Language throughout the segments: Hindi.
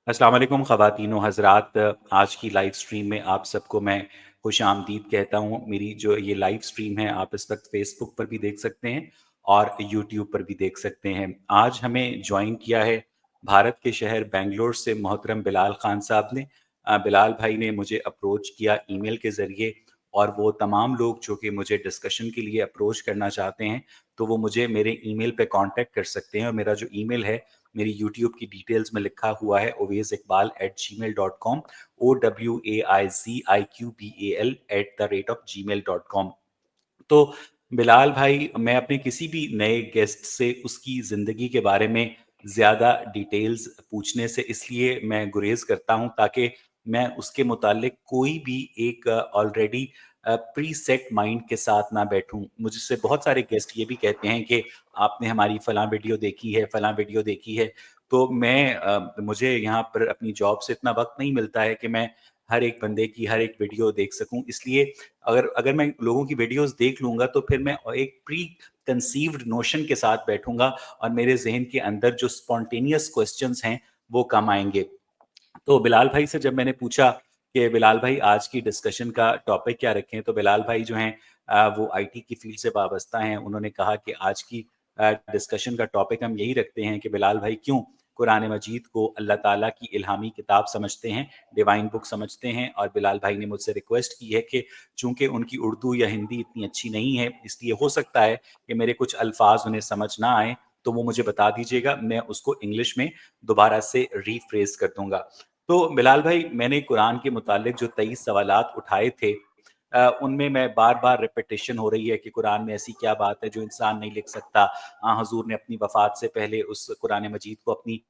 अस्सलाम वालेकुम ख़वातीन व हज़रात। आज की लाइव स्ट्रीम में आप सबको मैं खुशामदीद कहता हूँ। मेरी जो ये लाइव स्ट्रीम है आप इस वक्त फ़ेसबुक पर भी देख सकते हैं और यूट्यूब पर भी देख सकते हैं। आज हमें जॉइन किया है भारत के शहर बेंगलोर से मोहतरम बिलाल ख़ान साहब ने। बिलाल भाई ने मुझे अप्रोच किया ईमेल के ज़रिए, और वो तमाम लोग जो कि मुझे डिस्कशन के लिए अप्रोच करना चाहते हैं, तो वो मुझे मेरे ईमेल पे कॉन्टैक्ट कर सकते हैं। और मेरा जो ईमेल है मेरी यूट्यूब की डिटेल्स में लिखा हुआ है ovaiziqbal@gmail.com, OWAIZIQBAL@gmail.com। तो बिलाल भाई, मैं अपने किसी भी नए गेस्ट से उसकी ज़िंदगी के बारे में ज़्यादा डिटेल्स पूछने से इसलिए मैं गुरेज़ करता हूँ, ताकि मैं उसके मुतालिक कोई भी एक ऑलरेडी प्रीसेट माइंड के साथ ना बैठूँ। मुझसे बहुत सारे गेस्ट ये भी कहते हैं कि आपने हमारी फ़लाँ वीडियो देखी है, फ़लाँ वीडियो देखी है। तो मुझे यहाँ पर अपनी जॉब से इतना वक़्त नहीं मिलता है कि मैं हर एक बंदे की हर एक वीडियो देख सकूँ। इसलिए अगर अगर मैं लोगों की वीडियोज़ देख लूँगा तो फिर मैं एक प्री कंसीव्ड नोशन के साथ बैठूँगा, और मेरे ज़हन के अंदर जो स्पॉन्टेनियस क्वेश्चंस हैं, वो कम आएँगे। तो बिलाल भाई से जब मैंने पूछा कि बिलाल भाई आज की डिस्कशन का टॉपिक क्या रखें, तो बिलाल भाई जो हैं वो आईटी की फील्ड से वाबस्ता हैं। उन्होंने कहा कि आज की डिस्कशन का टॉपिक हम यही रखते हैं कि बिलाल भाई क्यों कुरान मजीद को अल्लाह ताला की इल्हामी किताब समझते हैं, डिवाइन बुक समझते हैं। और बिलाल भाई ने मुझसे रिक्वेस्ट की है कि चूँकि उनकी उर्दू या हिंदी इतनी अच्छी नहीं है, इसलिए हो सकता है कि मेरे कुछ अल्फाज उन्हें समझ ना आएँ, तो वो मुझे बता दीजिएगा, मैं उसको इंग्लिश में दोबारा से रीफ्रेज़ कर दूँगा। तो बिलाल भाई, मैंने कुरान के मुतालिक जो 23 सवालात उठाए थे, उनमें मैं बार-बार रिपिटिशन हो रही है कि कुरान में ऐसी क्या बात है जो इंसान नहीं लिख सकता। हुज़ूर ने अपनी वफ़ात से पहले उस कुरान मजीद को अपनी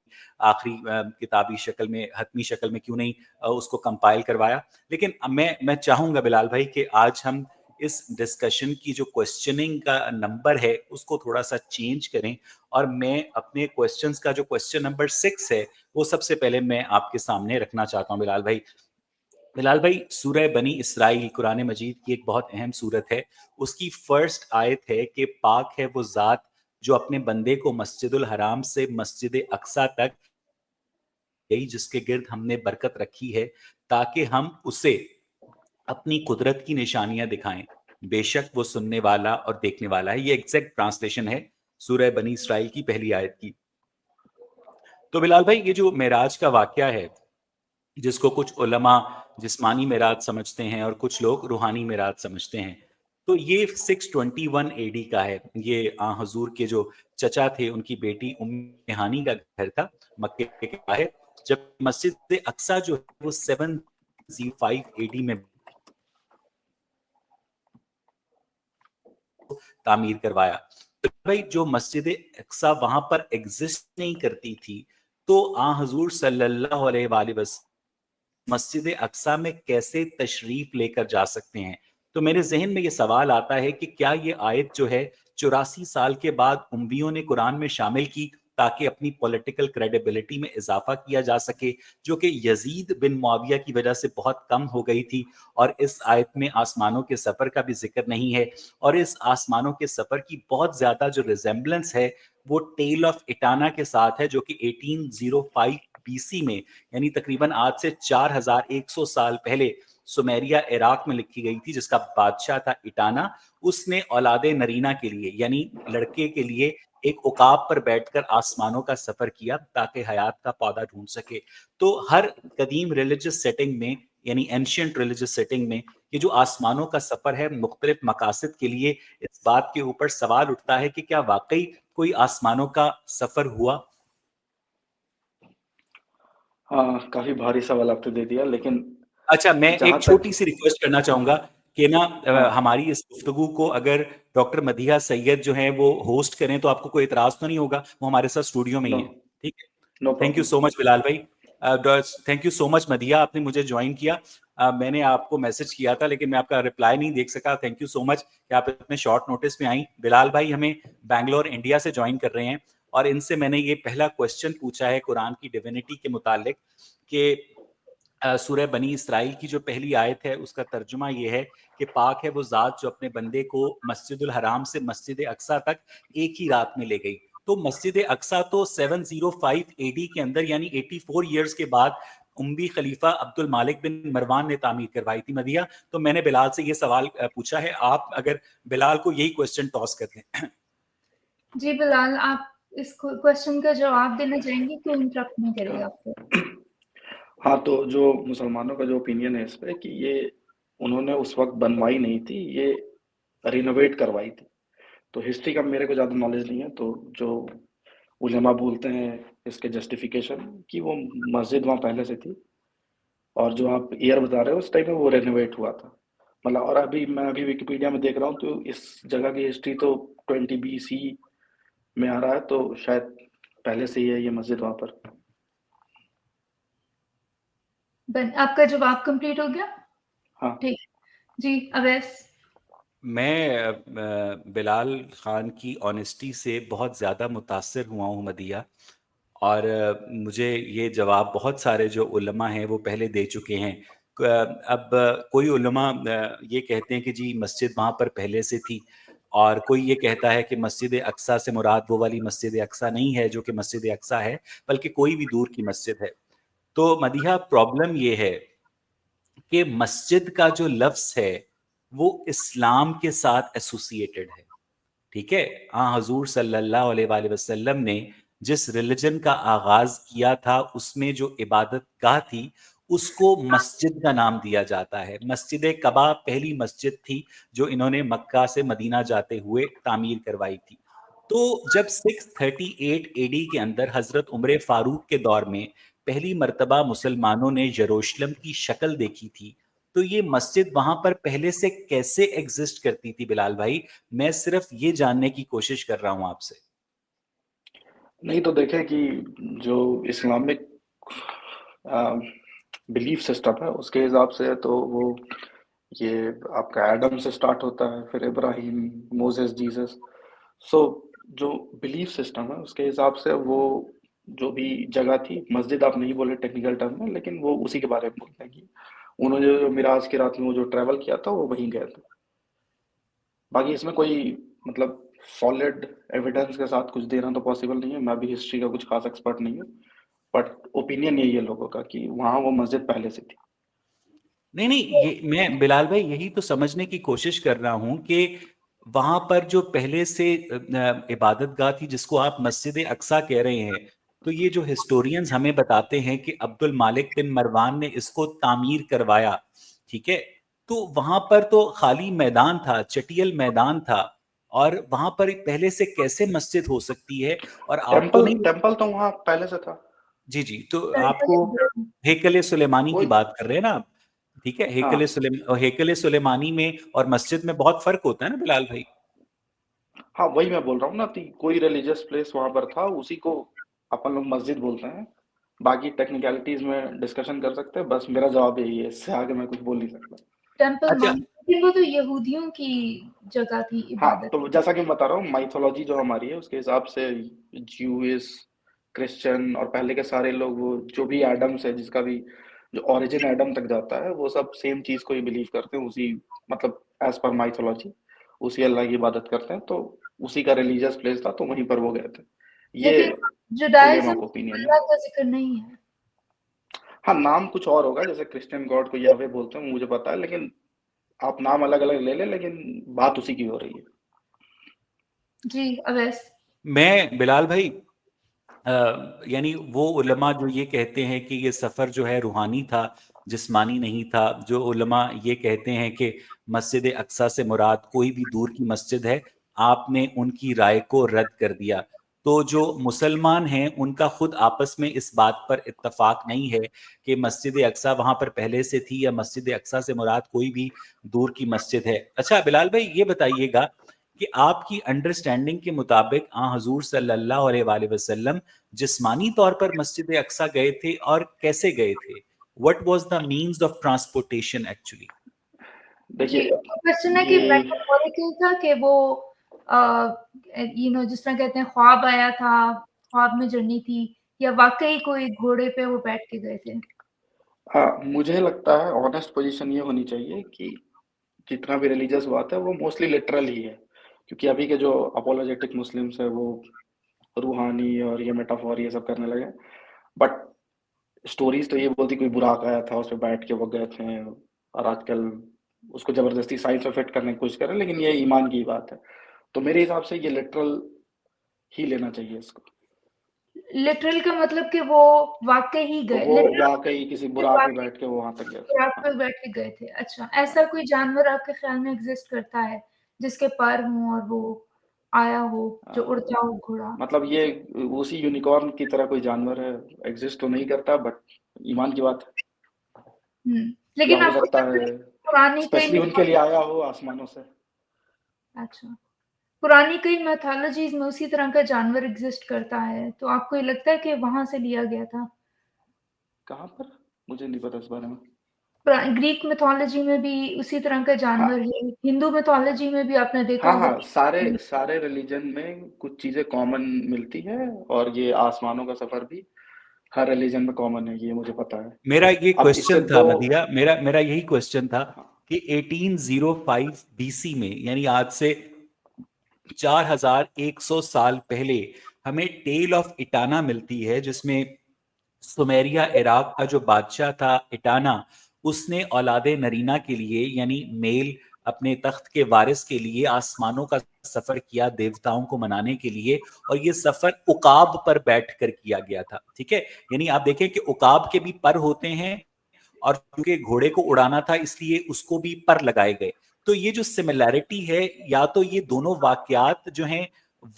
आखिरी किताबी शक्ल में, हतमी शक्ल में क्यों नहीं उसको कंपाइल करवाया। लेकिन मैं चाहूँगा बिलाल भाई कि आज हम इस डिस्कशन की जो क्वेश्चनिंग का नंबर है, उसको थोड़ा-सा चेंज करें, और मैं अपने क्वेश्चंस का जो क्वेश्चन नंबर 6 है, वो सबसे पहले मैं आपके सामने रखना चाहता हूँ बिलाल भाई। बिलाल भाई, सूरह बनी इसराइल कुरान मजीद की एक बहुत अहम सूरत है। उसकी फर्स्ट आयत है कि पाक है वो ज़ात जो अपने बंदे को मस्जिदुल हराम से मस्जिद अक्सा तक गई, जिसके गिर्द हमने बरकत रखी है, ताकि हम उसे अपनी कुदरत की निशानियां दिखाएं। बेशक वो सुनने वाला और देखने वाला है। ये एग्जैक्ट ट्रांसलेशन है सूरह बनी इसराइल की पहली आयत की। तो बिलाल भाई, ये जो मेराज का वाकया है, जिसको कुछ उलमा जिस्मानी मेराज समझते हैं और कुछ लोग रूहानी मेराज समझते हैं, तो ये 621 एडी का है। ये हजूर के जो चचा थे, उनकी बेटी उम्मे हानी का घर था मक्के के बाहर, जब मस्जिद अक्सा जो है वो 705 एडी में तामीर करवाया। तो भाई, जो मस्जिद अक्सा वहां पर एग्जिस्ट नहीं करती थी, तो हजूर सल्लल्लाहु अलैहि वसल्लम मस्जिद अक्सा में कैसे तशरीफ लेकर जा सकते हैं? तो मेरे ज़हन में ये सवाल आता है कि क्या ये आयत जो है 84 साल के बाद उम्मियों ने कुरान में शामिल की, ताकि अपनी पॉलिटिकल क्रेडिबिलिटी में इज़ाफ़ा किया जा सके, जो कि यज़ीद बिन मुआविया की वजह से बहुत कम हो गई थी। और इस आयत में आसमानों के सफ़र का भी ज़िक्र नहीं है, और इस आसमानों के सफ़र की बहुत ज़्यादा जो रिज़ेम्बलेंस है, वो टेल ऑफ इटाना के साथ है, जो कि 1805 बीसी में, यानी तकरीबन आज से 4100 साल पहले सुमेरिया इराक में लिखी गई थी, जिसका बादशाह था इटाना। उसने औलादे नरीना के लिए, यानी लड़के के लिए, एक उकाब पर बैठकर आसमानों का सफर किया, ताकि हयात का पौधा ढूंढ सके। तो हर कदीम रिलीजियस सेटिंग में, यानी एंशियंट रिलीजियस सेटिंग में, ये जो आसमानों का सफर है मुख्तलिफ मकासद के लिए, इस बात के ऊपर सवाल उठता है कि क्या वाकई कोई आसमानों का सफर हुआ। हाँ, काफ़ी भारी सवाल आपने दे दिया, लेकिन अच्छा, मैं जहाँ एक तक छोटी-सी रिक्वेस्ट करना चाहूँगा कि ना हाँ, हमारी इस गुफ्तगू को अगर डॉक्टर मदीहा सैयद जो हैं वो होस्ट करें, तो आपको कोई इतराज़ तो नहीं होगा? वो हमारे साथ स्टूडियो में ही नो, हैं, ठीक है? No thank you problem. So much Bilal भाई। Thank you so much Madiha, आपने मुझे जॉइन किया। मैंने आपको मैसेज किया था, लेकिन मैं आपका रिप्लाई नहीं देख सका। थैंक यू सो मच कि आप इतने शॉर्ट नोटिस में आईं। बिलाल भाई हमें बैंगलोर, इंडिया से जॉइन कर रहे हैं, और इनसे मैंने ये पहला क्वेश्चन पूछा है कुरान की डिविनिटी के मुतालिक कि सूरह बनी इसराइल की जो पहली आयत है, उसका तर्जुमा ये है कि पाक है वो ज़ात जो अपने बंदे को मस्जिदुल हराम से मस्जिद अक्सा तक एक ही रात में ले गई। तो मस्जिद अक्सा तो 705 एडी के अंदर यानी 84 ईयर्स के बाद उम्मी खलीफा अब्दुल मालिक बिन मरवान ने तामीर करवाई थी मदिया। तो मैंने बिलाल से ये सवाल पूछा है, आप अगर बिलाल को यही क्वेश्चन टॉस कर दें। जी बिलाल, आप इस क्वेश्चन का जवाब देना चाहेंगे? क्यों इंटरप्ट नहीं करेगा आपको? हाँ, तो जो मुसलमानों का जो ओपिनियन है इस पे कि ये उन्होंने उस वक्त बनवाई नहीं थी, ये रिनोवेट करवाई थी। तो हिस्ट्री का मेरे को ज़्यादा नॉलेज नहीं है, तो जो उलेमा बोलते हैं इसके जस्टिफिकेशन कि वो मस्जिद वहाँ पहले से थी, और जो आप ईयर बता रहे हो उस टाइम में वो रेनोवेट हुआ था। मतलब और मैं अभी विकिपीडिया में देख रहा हूँ, तो इस जगह की हिस्ट्री तो 20 BC में आ रहा है, तो शायद पहले से ही है ये मस्जिद वहाँ पर। आपका जवाब कंप्लीट हो गया? हाँ। ठीक। जी अवैस। मैं बिलाल खान की ऑनेस्टी से बहुत ज़्यादा मुतासर हुआ हूँ मदिया, और मुझे ये जवाब बहुत सारे जो उलमा हैं वो पहले दे चुके हैं। अब कोई उलमा ये कहते हैं कि जी मस्जिद वहाँ पर पहले से थी, और कोई ये कहता है कि मस्जिद अक्सा से मुराद वो वाली मस्जिद अक्सा नहीं है जो कि मस्जिद अक्सा है, बल्कि कोई भी दूर की मस्जिद है। तो मदिहा, प्रॉब्लम ये है कि मस्जिद का जो लफ्ज़ है वो इस्लाम के साथ एसोसिएटेड है। ठीक है, हाँ, हजूर सल्लल्लाहु अलैहि वसल्लम ने जिस रिलीजन का आगाज किया था उसमें जो इबादत गाह थी उसको मस्जिद का नाम दिया जाता है। मस्जिद कबा पहली मस्जिद थी जो इन्होंने मक्का से मदीना जाते हुए तामीर करवाई थी। तो जब 638 एडी के अंदर हजरत उमर फारूक के दौर में पहली मर्तबा मुसलमानों ने यरूशलेम की शक्ल देखी थी, तो ये मस्जिद वहां पर पहले से कैसे एग्जिस्ट करती थी बिलाल भाई? मैं सिर्फ ये जानने की कोशिश कर रहा हूं आपसे। नहीं, तो देखें कि जो इस्लामिक बिलीफ सिस्टम है उसके हिसाब से तो वो ये आपका एडम से स्टार्ट होता है, फिर इब्राहिम, मोसेस, जीसस। सो जो बिलीफ सिस्टम है उसके हिसाब से वो जो भी जगह थी, मस्जिद आप नहीं बोले टेक्निकल टर्म में, लेकिन वो उसी के बारे में बोलते हैं कि उन्होंने जो मिराज की रात में वो जो ट्रैवल किया था वो वहीं गए थे। बाकी इसमें कोई मतलब सॉलिड एविडेंस के साथ कुछ देना तो पॉसिबल नहीं है, मैं भी हिस्ट्री का कुछ खास एक्सपर्ट नहीं हूँ, बट ओपिनियन यही है लोगों का कि वहाँ वो मस्जिद पहले से थी। नहीं नहीं, ये मैं बिलाल भाई यही तो समझने की कोशिश कर रहा हूं कि वहां पर जो पहले से इबादत गाह थी जिसको आप मस्जिद अक्सा कह रहे हैं, तो ये जो हिस्टोरियंस हमें बताते हैं कि अब्दुल मालिक बिन मरवान ने इसको तामीर करवाया, ठीक है, तो वहां पर तो खाली मैदान था, चटियल मैदान था, और वहां पर पहले से कैसे मस्जिद हो सकती है? और आपको टेम्पल नहीं? टेम्पल तो वहाँ पहले से था। जी जी, तो आपको हेकले सुलेमानी की वही। बात कर रहे हैं ना आप? ठीक है, हाँ हेकले सुलेमानी में और मस्जिद में बहुत फर्क होता है ना बिलाल भाई? हाँ, वही मैं बोल रहा हूँ ना कि कोई रिलीजियस प्लेस वहां पर था, उसी को अपन लोग मस्जिद बोलते हैं। बाकी टेक्निकलिटीज में डिस्कशन कर सकते हैं, बस मेरा जवाब यही है, इससे आगे मैं कुछ बोल नहीं सकता। टेम्पल अच्छा। माउंट, लेकिन वो तो यहूदियों की जगह थी हाँ, इबादत तो की। जैसा कि मैं बता रहा हूँ, माइथोलॉजी जो हमारी है उसके हिसाब से ज्यूइश, क्रिश्चियन और पहले के सारे लोग, वो जो भी एडम्स है, जिसका भी जो ओरिजिन एडम तक जाता है, वो सब सेम चीज को ही बिलीव करते हैं, उसी मतलब एज पर माइथोलॉजी उसी अल्लाह की इबादत करते हैं। तो उसी का रिलीजियस प्लेस था, तो वहीं पर वो गए थे। ये लेकिन उलेमा जुडाइज्म का ओपिनियन है। अल्लाह का जिक्र नहीं है। हाँ, नाम कुछ और होगा, जैसे क्रिश्चियन गॉड को याहवे बोलते हैं, मुझे पता है, लेकिन आप नाम अलग अलग ले लें, लेकिन बात उसी की हो रही है। जी अवैस। मैं बिलाल भाई, यानी वो उलमा जो ये कहते हैं कि ये सफ़र जो है रूहानी था, जिस्मानी नहीं था, जो उलमा ये कहते हैं कि मस्जिद अक्सा से मुराद कोई भी दूर की मस्जिद है, आपने उनकी राय को रद्द कर दिया। तो जो मुसलमान हैं उनका खुद आपस में इस बात पर इत्तफाक नहीं है कि मस्जिद अक्सा वहाँ पर पहले से थी या मस्जिद अक्सा से मुराद कोई भी दूर की मस्जिद है। अच्छा बिलाल भाई, ये बताइएगा कि आपकी अंडरस्टैंडिंग के मुताबिक हजूर सल्लल्लाहु अलैहि वसल्लम जिस्मानी तौर पर मस्जिद अक्सा गए थे और कैसे गए थे? What was the means of transportation actually? जी, देखिए क्वेश्चन है कि ये मेटाफोरिकल था कि वो जिस तरह कहते हैं ख्वाब आया था, ख्वाब में जर्नी थी, या वाकई कोई घोड़े पे वो बैठ के गए थे? मुझे लगता है ऑनेस्ट पोजीशन ये होनी चाहिए कि जितना भी रिलीजियस बात है वो मोस्टली लिटरल ही है, क्योंकि अभी के जो अपोलोजेटिक मुस्लिम्स है वो रूहानी और ये मेटाफोर ये सब करने लगे। बट स्टोरीज तो ये बोलती कोई बुराक आया था, उस पे बैठ के वो गए थे, और आजकल उसको जबरदस्ती साइंस में फिट करने की कोशिश कर रहे हैं, लेकिन ये ईमान की बात है। तो मेरे हिसाब से ये लिटरल ही लेना चाहिए इसको। लिटरल का मतलब कि वो वाक़ई ही तो गए, वो लिटरल वाकई किसी बुराक में बैठ के वो वहां तक गए थे। बुराक हाँ। पे बैठ के गए थे। अच्छा, ऐसा कोई जानवर आपके ख्याल में एग्ज़िस्ट करता है, जिसके पर हों और वो आया हो, जो अ, उड़ता हो घोड़ा? मतलब ये उसी यूनिकॉर्न की तरह कोई जानवर है, एग्जिस्ट तो नहीं करता, बट ईमान की बात है। हुँ, या लेकिन हो आपको सकता लगता है है पुरानी कई स्पेशली उनके लिए आया हो आसमानों से। अच्छा, पुरानी कई मैथोलॉजीज़ में उसी तरह का जानवर एग्ज़िस्ट करता है, तो आपको ये लगता है कि वहाँ से लिया गया था? कहाँ पर? मुझे नहीं पता इस बारे में। ग्रीक मिथोलॉजी में भी उसी तरह का जानवर हाँ, है, हिंदू मिथोलॉजी में भी आपने देखा हाँ, होगा हाँ, सारे कि सारे रिलीजन में कुछ चीजें कॉमन मिलती है, और ये आसमानों का सफर भी हर रिलीजन में कॉमन है, ये मुझे पता है। मेरा ये अब इससे क्वेश्चन था दो। मदिया, मेरा मेरा यही क्वेश्चन था हाँ, कि 1805 बीसी में, यानी आज से 4100 साल पहले हमें टेल ऑफ इटाना मिलती है, जिसमें सुमेरिया इराक का जो बादशाह था इटाना, उसने औलादे नरीना के लिए यानी मेल अपने तख्त के वारिस के लिए आसमानों का सफर किया देवताओं को मनाने के लिए, और ये सफर उकाब पर बैठकर किया गया था। ठीक है, यानी आप देखें कि उकाब के भी पर होते हैं, और क्योंकि घोड़े को उड़ाना था इसलिए उसको भी पर लगाए गए। तो ये जो सिमिलैरिटी है, या तो ये दोनों वाकयात जो हैं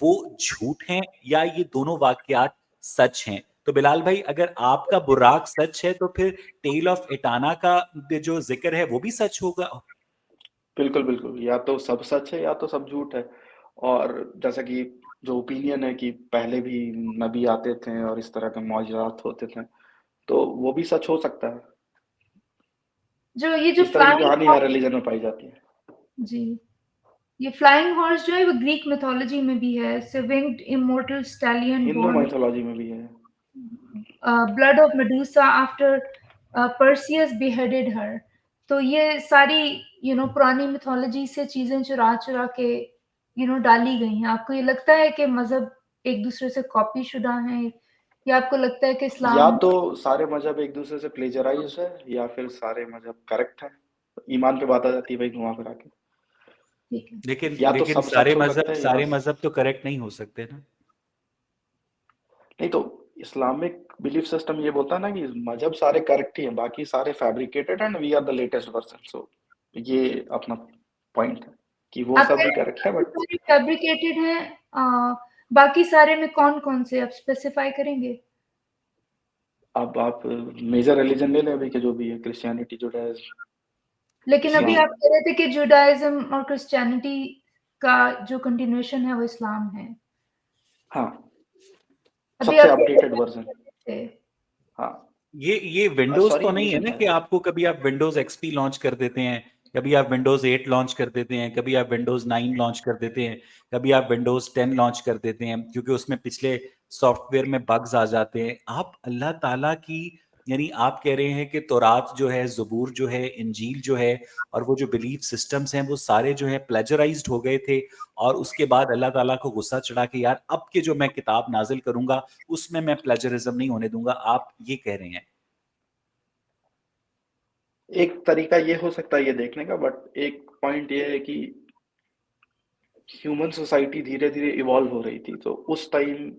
वो झूठ हैं, या ये दोनों वाकयात सच हैं। तो बिलाल भाई, अगर आपका बुराक सच है तो फिर टेल ऑफ इटाना का जो जिक्र है वो भी सच होगा। बिल्कुल, बिल्कुल, या तो सब सच है या तो सब झूठ है। और जैसा कि जो ओपिनियन है कि पहले भी नबी आते थे और इस तरह के मौजज़ात होते थे, तो वो भी सच हो सकता है। जो इस तरह की फ्लाइंग कहानी हर रिलीजन में पाई जाती है। जी, ये फ्लाइंग हॉर्स जो है वो ग्रीक मिथोलॉजी में भी है, winged immortal stallion Hindu born mythology में भी है। Blood of Medusa after Perseus beheaded her. तो ये सारी पुरानी मिथोलॉजी से चीजें चुरा-चुरा के डाली गई हैं। आपको ये लगता है कि मज़हब एक दूसरे से कॉपी शुदा हैं, या आपको लगता है कि या इस्लाम तो सारे मज़हब एक दूसरे से प्लेजराइज़्ड है, या फिर सारे मज़हब करेक्ट हैं। ईमान पे बात आ जाती है भाई घुमा फिरा के। ठीक है? लेकिन या तो लेकिन सब सारे सच हो सकता मजहब है, या सारे मजहब तो करेक्ट नहीं हो सकते ना। नहीं तो इस्लामिक बिलीफ सिस्टम ये बोलता है ना कि मज़हब सारे करेक्ट ही हैं, बाकी सारे fabricated and we are the latest version. So ये अपना पॉइंट है कि वो आप सब कह भी रहे करेक्ट है, हैं कि बट सारे फैब्रिकेटेड हैं, बाकी सारे में कौन-कौन से आप स्पेसिफाई करेंगे? अब आप मेजर रिलीजन ले लें अभी के जो भी है, क्रिश्चियनिटी, जुडाइज़्म, लेकिन अभी इस्लाम। आप कह रहे थे कि जुडाइज़्म और क्रिश्चियनिटी का जो कंटिन्यूएशन है वो इस्लाम है। हाँ, अभी सबसे आप अपडेटेड वर्ज़न। थे। हाँ। ये विंडोज तो सॉरी, नहीं है मुझे ना कि आपको कभी आप विंडोज एक्सपी लॉन्च कर देते हैं, कभी आप विंडोज 8 लॉन्च कर देते हैं, कभी आप विंडोज 9 लॉन्च कर देते हैं, कभी आप विंडोज 10 लॉन्च कर देते हैं, क्योंकि उसमें पिछले सॉफ्टवेयर में बग्स आ जाते हैं। आप अल्लाह ताला की, यानी आप कह रहे हैं कि तौरात जो है, ज़बूर जो है, इंजील जो है, और वो जो बिलीफ सिस्टम्स हैं वो सारे जो है प्लेजराइज्ड हो गए थे, और उसके बाद अल्लाह ताला को गुस्सा चढ़ा कि यार अब के जो मैं किताब नाजिल करूंगा उसमें मैं प्लेजरिज्म नहीं होने दूंगा, आप ये कह रहे हैं। एक तरीका ये हो सकता है ये देखने का, बट एक पॉइंट ये है कि ह्यूमन सोसाइटी धीरे-धीरे इवॉल्व हो रही थी, तो उस टाइम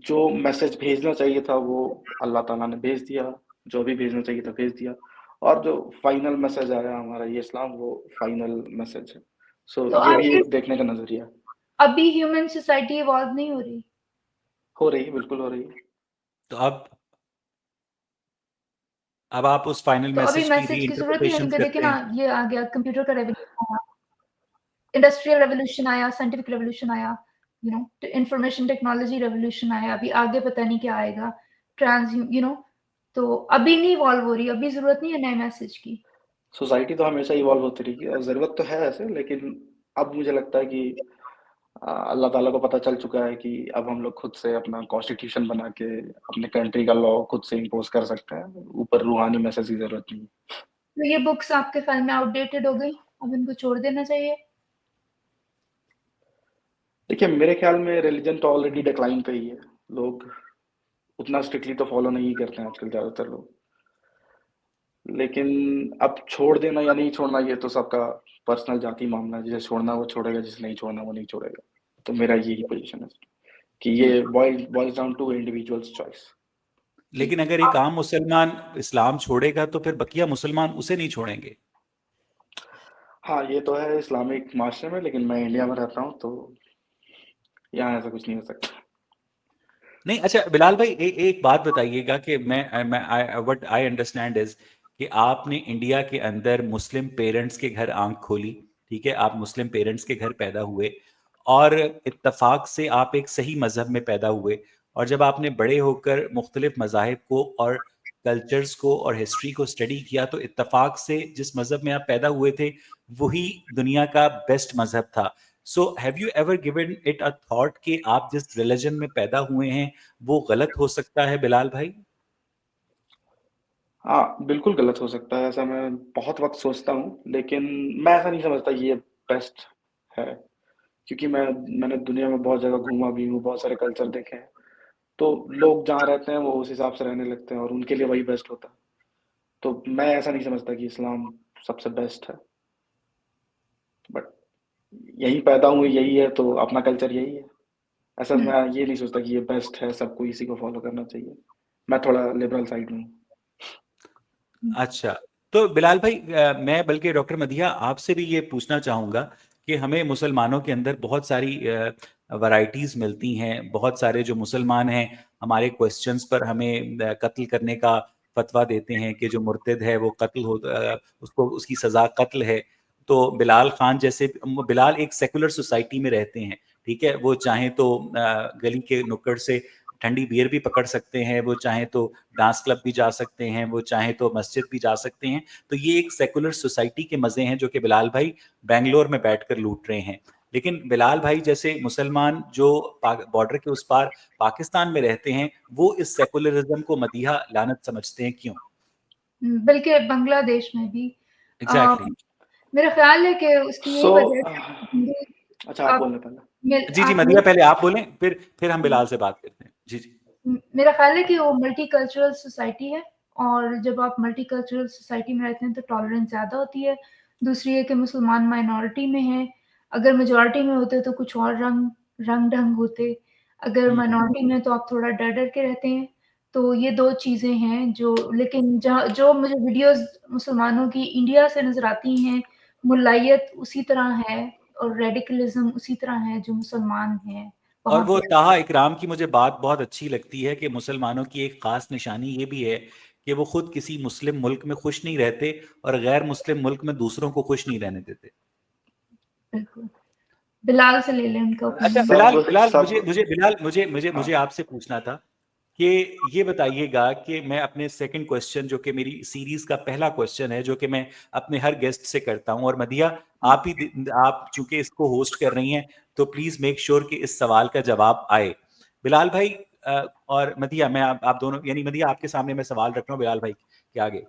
जो मैसेज भेजना चाहिए था वो अल्लाह ताला ने भेज दिया, जो भी भेजना चाहिए था भेज दिया, और जो फाइनल मैसेज आया हमारा ये इस्लाम, वो फाइनल मैसेज है। सो तो ये भी आगे एक देखने का नज़रिया है। अभी ह्यूमन सोसाइटी इवॉल्व नहीं हो रही? हो रही है, बिल्कुल हो रही है। तो अब आप उस फाइनल तो अभी मैसेज की री मैसेज की ज़रूरत नहीं है, इंटरप्रिटेशन क्योंकि देखिए करते ना, हैं। ये आ गया कंप्यूटर का रेवोल्यूशन आया, इंडस्ट्रियल रेवोल्यूशन आया, साइंटिफिक रेवोल्यूशन आया, इंफॉर्मेशन टेक्नोलॉजी रेवोल्यूशन आया, अभी आगे पता नहीं क्या आएगा, तो अभी नहीं इवॉल्व हो रही, अभी ज़रूरत नहीं है नए मैसेज की। सोसाइटी तो हमेशा इवॉल्व होती रहेगी और ज़रूरत तो है ऐसे, लेकिन अब मुझे लगता है कि अल्लाह ताला को पता चल चुका है कि अब हम लोग खुद से अपना कॉन्स्टिट्यूशन बना के अपने कंट्री का लॉ खुद से इम्पोज़ कर सकते हैं, ऊपर रूहानी मैसेज की ज़रूरत नहीं है। तो ये बुक्स आपके ख्याल में आउटडेटेड हो गई, अब इनको छोड़ देना चाहिए? देखिए मेरे ख्याल में रिलीजन तो ऑलरेडी डिक्लाइन पे ही है, लोग उतना स्ट्रिक्टली तो फॉलो नहीं करते हैं आजकल ज़्यादातर लोग, लेकिन अब छोड़ देना या नहीं छोड़ना ये तो सबका पर्सनल जाती मामला है, जिसे छोड़ना वो छोड़ेगा, जिसे नहीं छोड़ना वो नहीं छोड़ेगा। तो मेरा यही पोजीशन है कि ये boils down to individuals choice. लेकिन अगर एक आम मुसलमान इस्लाम छोड़ेगा तो फिर बकिया मुसलमान उसे नहीं छोड़ेंगे। हाँ ये तो है इस्लामिक माशरे में, लेकिन मैं इंडिया में रहता हूँ तो यहाँ ऐसा कुछ नहीं हो सकता। नहीं, अच्छा बिलाल भाई, एक बात बताइएगा कि व्हाट आई अंडरस्टैंड इज कि आपने इंडिया के अंदर मुस्लिम पेरेंट्स के घर आंख खोली, ठीक है, आप मुस्लिम पेरेंट्स के घर पैदा हुए और इत्तेफाक से आप एक सही मजहब में पैदा हुए, और जब आपने बड़े होकर मुख्तलिफ मजाहिब को और कल्चर्स को और हिस्ट्री को स्टडी किया तो इत्तेफाक से जिस मजहब में आप पैदा हुए थे वही दुनिया का बेस्ट मजहब था। So have you ever given it a thought कि आप जिस रिलीजन में पैदा हुए हैं वो गलत हो सकता है बिलाल भाई? हाँ बिल्कुल गलत हो सकता है, ऐसा मैं बहुत वक्त सोचता हूँ, लेकिन मैं ऐसा नहीं समझता ये बेस्ट है, क्योंकि मैंने दुनिया में बहुत जगह घूमा भी हूँ, बहुत सारे कल्चर देखे हैं, तो लोग जहाँ रहते हैं वो उस हिसाब से रहने लगते हैं और उनके लिए वही बेस्ट होता है। तो मैं ऐसा नहीं समझता कि इस्लाम सबसे बेस्ट है, बट यहीं पैदा हूँ यही है तो अपना कल्चर यही है। ऐसा मैं ये नहीं सोचता कि ये बेस्ट है, सबको इसी को फॉलो करना चाहिए। मैं थोड़ा लिबरल साइड में हूँ। अच्छा, तो बिलाल भाई, मैं बल्कि डॉक्टर मदिया आपसे भी ये पूछना चाहूँगा कि हमें मुसलमानों के अंदर बहुत सारी वैरायटीज़ मिलती हैं, बहुत सारे जो मुसलमान हैं हमारे क्वेश्चंस पर हमें कत्ल करने का फतवा देते हैं कि जो मुर्तद है वो कत्ल हो, उसको उसकी सज़ा कत्ल है। तो बिलाल खान जैसे, बिलाल एक सेकुलर सोसाइटी में रहते हैं, ठीक है, वो चाहें तो गली के नुक्कड़ से ठंडी बियर भी पकड़ सकते हैं, वो चाहें तो डांस क्लब भी जा सकते हैं, वो चाहें तो मस्जिद भी जा सकते हैं। तो ये एक सेकुलर सोसाइटी के मजे हैं जो कि बिलाल भाई बेंगलोर में बैठकर लूट रहे हैं। लेकिन बिलाल भाई जैसे मुसलमान जो बॉर्डर के उस पार पाकिस्तान में रहते हैं, वो इस सेकुलरिज्म को मदीहा लानत समझते हैं, क्यों? बल्कि बांग्लादेश में भी एग्जैक्टली exactly. मेरा ख्याल है कि उसकी यही सो वजह है कि हिंदू अच्छा आप आप बोलने पहले। जी जी, आप मदिया पहले आप बोलें, फिर हम बिलाल से बात करते हैं। जी जी। मेरा ख्याल है कि वो मल्टीकल्चरल सोसाइटी है, और जब आप मल्टीकल्चरल सोसाइटी में रहते हैं तो टॉलरेंस ज़्यादा होती है। दूसरी है कि मुसलमान माइनॉरिटी में हैं, अगर मेजॉरिटी में होते तो कुछ और रंग ढंग होते, अगर माइनॉरिटी में तो आप थोड़ा डर के रहते हैं। तो ये 2 चीज़ें हैं जो, लेकिन जहाँ जो मुझे वीडियोज़ मुसलमानों की इंडिया से नज़र आती हैं, मुल्लायत उसी तरह है और रेडिकलिज़्म उसी तरह है जो मुसलमान हैं और वहाँ वो पे। ताहा इकराम की मुझे बात बहुत अच्छी लगती है कि मुसलमानों की एक खास निशानी ये भी है कि वो खुद किसी मुस्लिम मुल्क में खुश नहीं रहते और गैर मुस्लिम मुल्क में दूसरों को खुश नहीं रहने देते। बिल्कुल। बिलाल से ले लें उनका अच्छा ओपिनियन। बिलाल, सब बिलाल मुझे सब मुझे बिलाल मुझे मुझे हाँ मुझे आपसे पूछना था कि ये बताइएगा कि मैं अपने सेकंड क्वेश्चन, जो कि मेरी सीरीज का पहला क्वेश्चन है, जो कि मैं अपने हर गेस्ट से करता हूं, और मदिया आप चूंकि इसको होस्ट कर रही हैं तो प्लीज मेक श्योर कि इस सवाल का जवाब आए। बिलाल भाई और मदिया, मैं आप दोनों, यानी मदिया आपके सामने मैं सवाल रख रहा हूँ बिलाल भाई के आगे,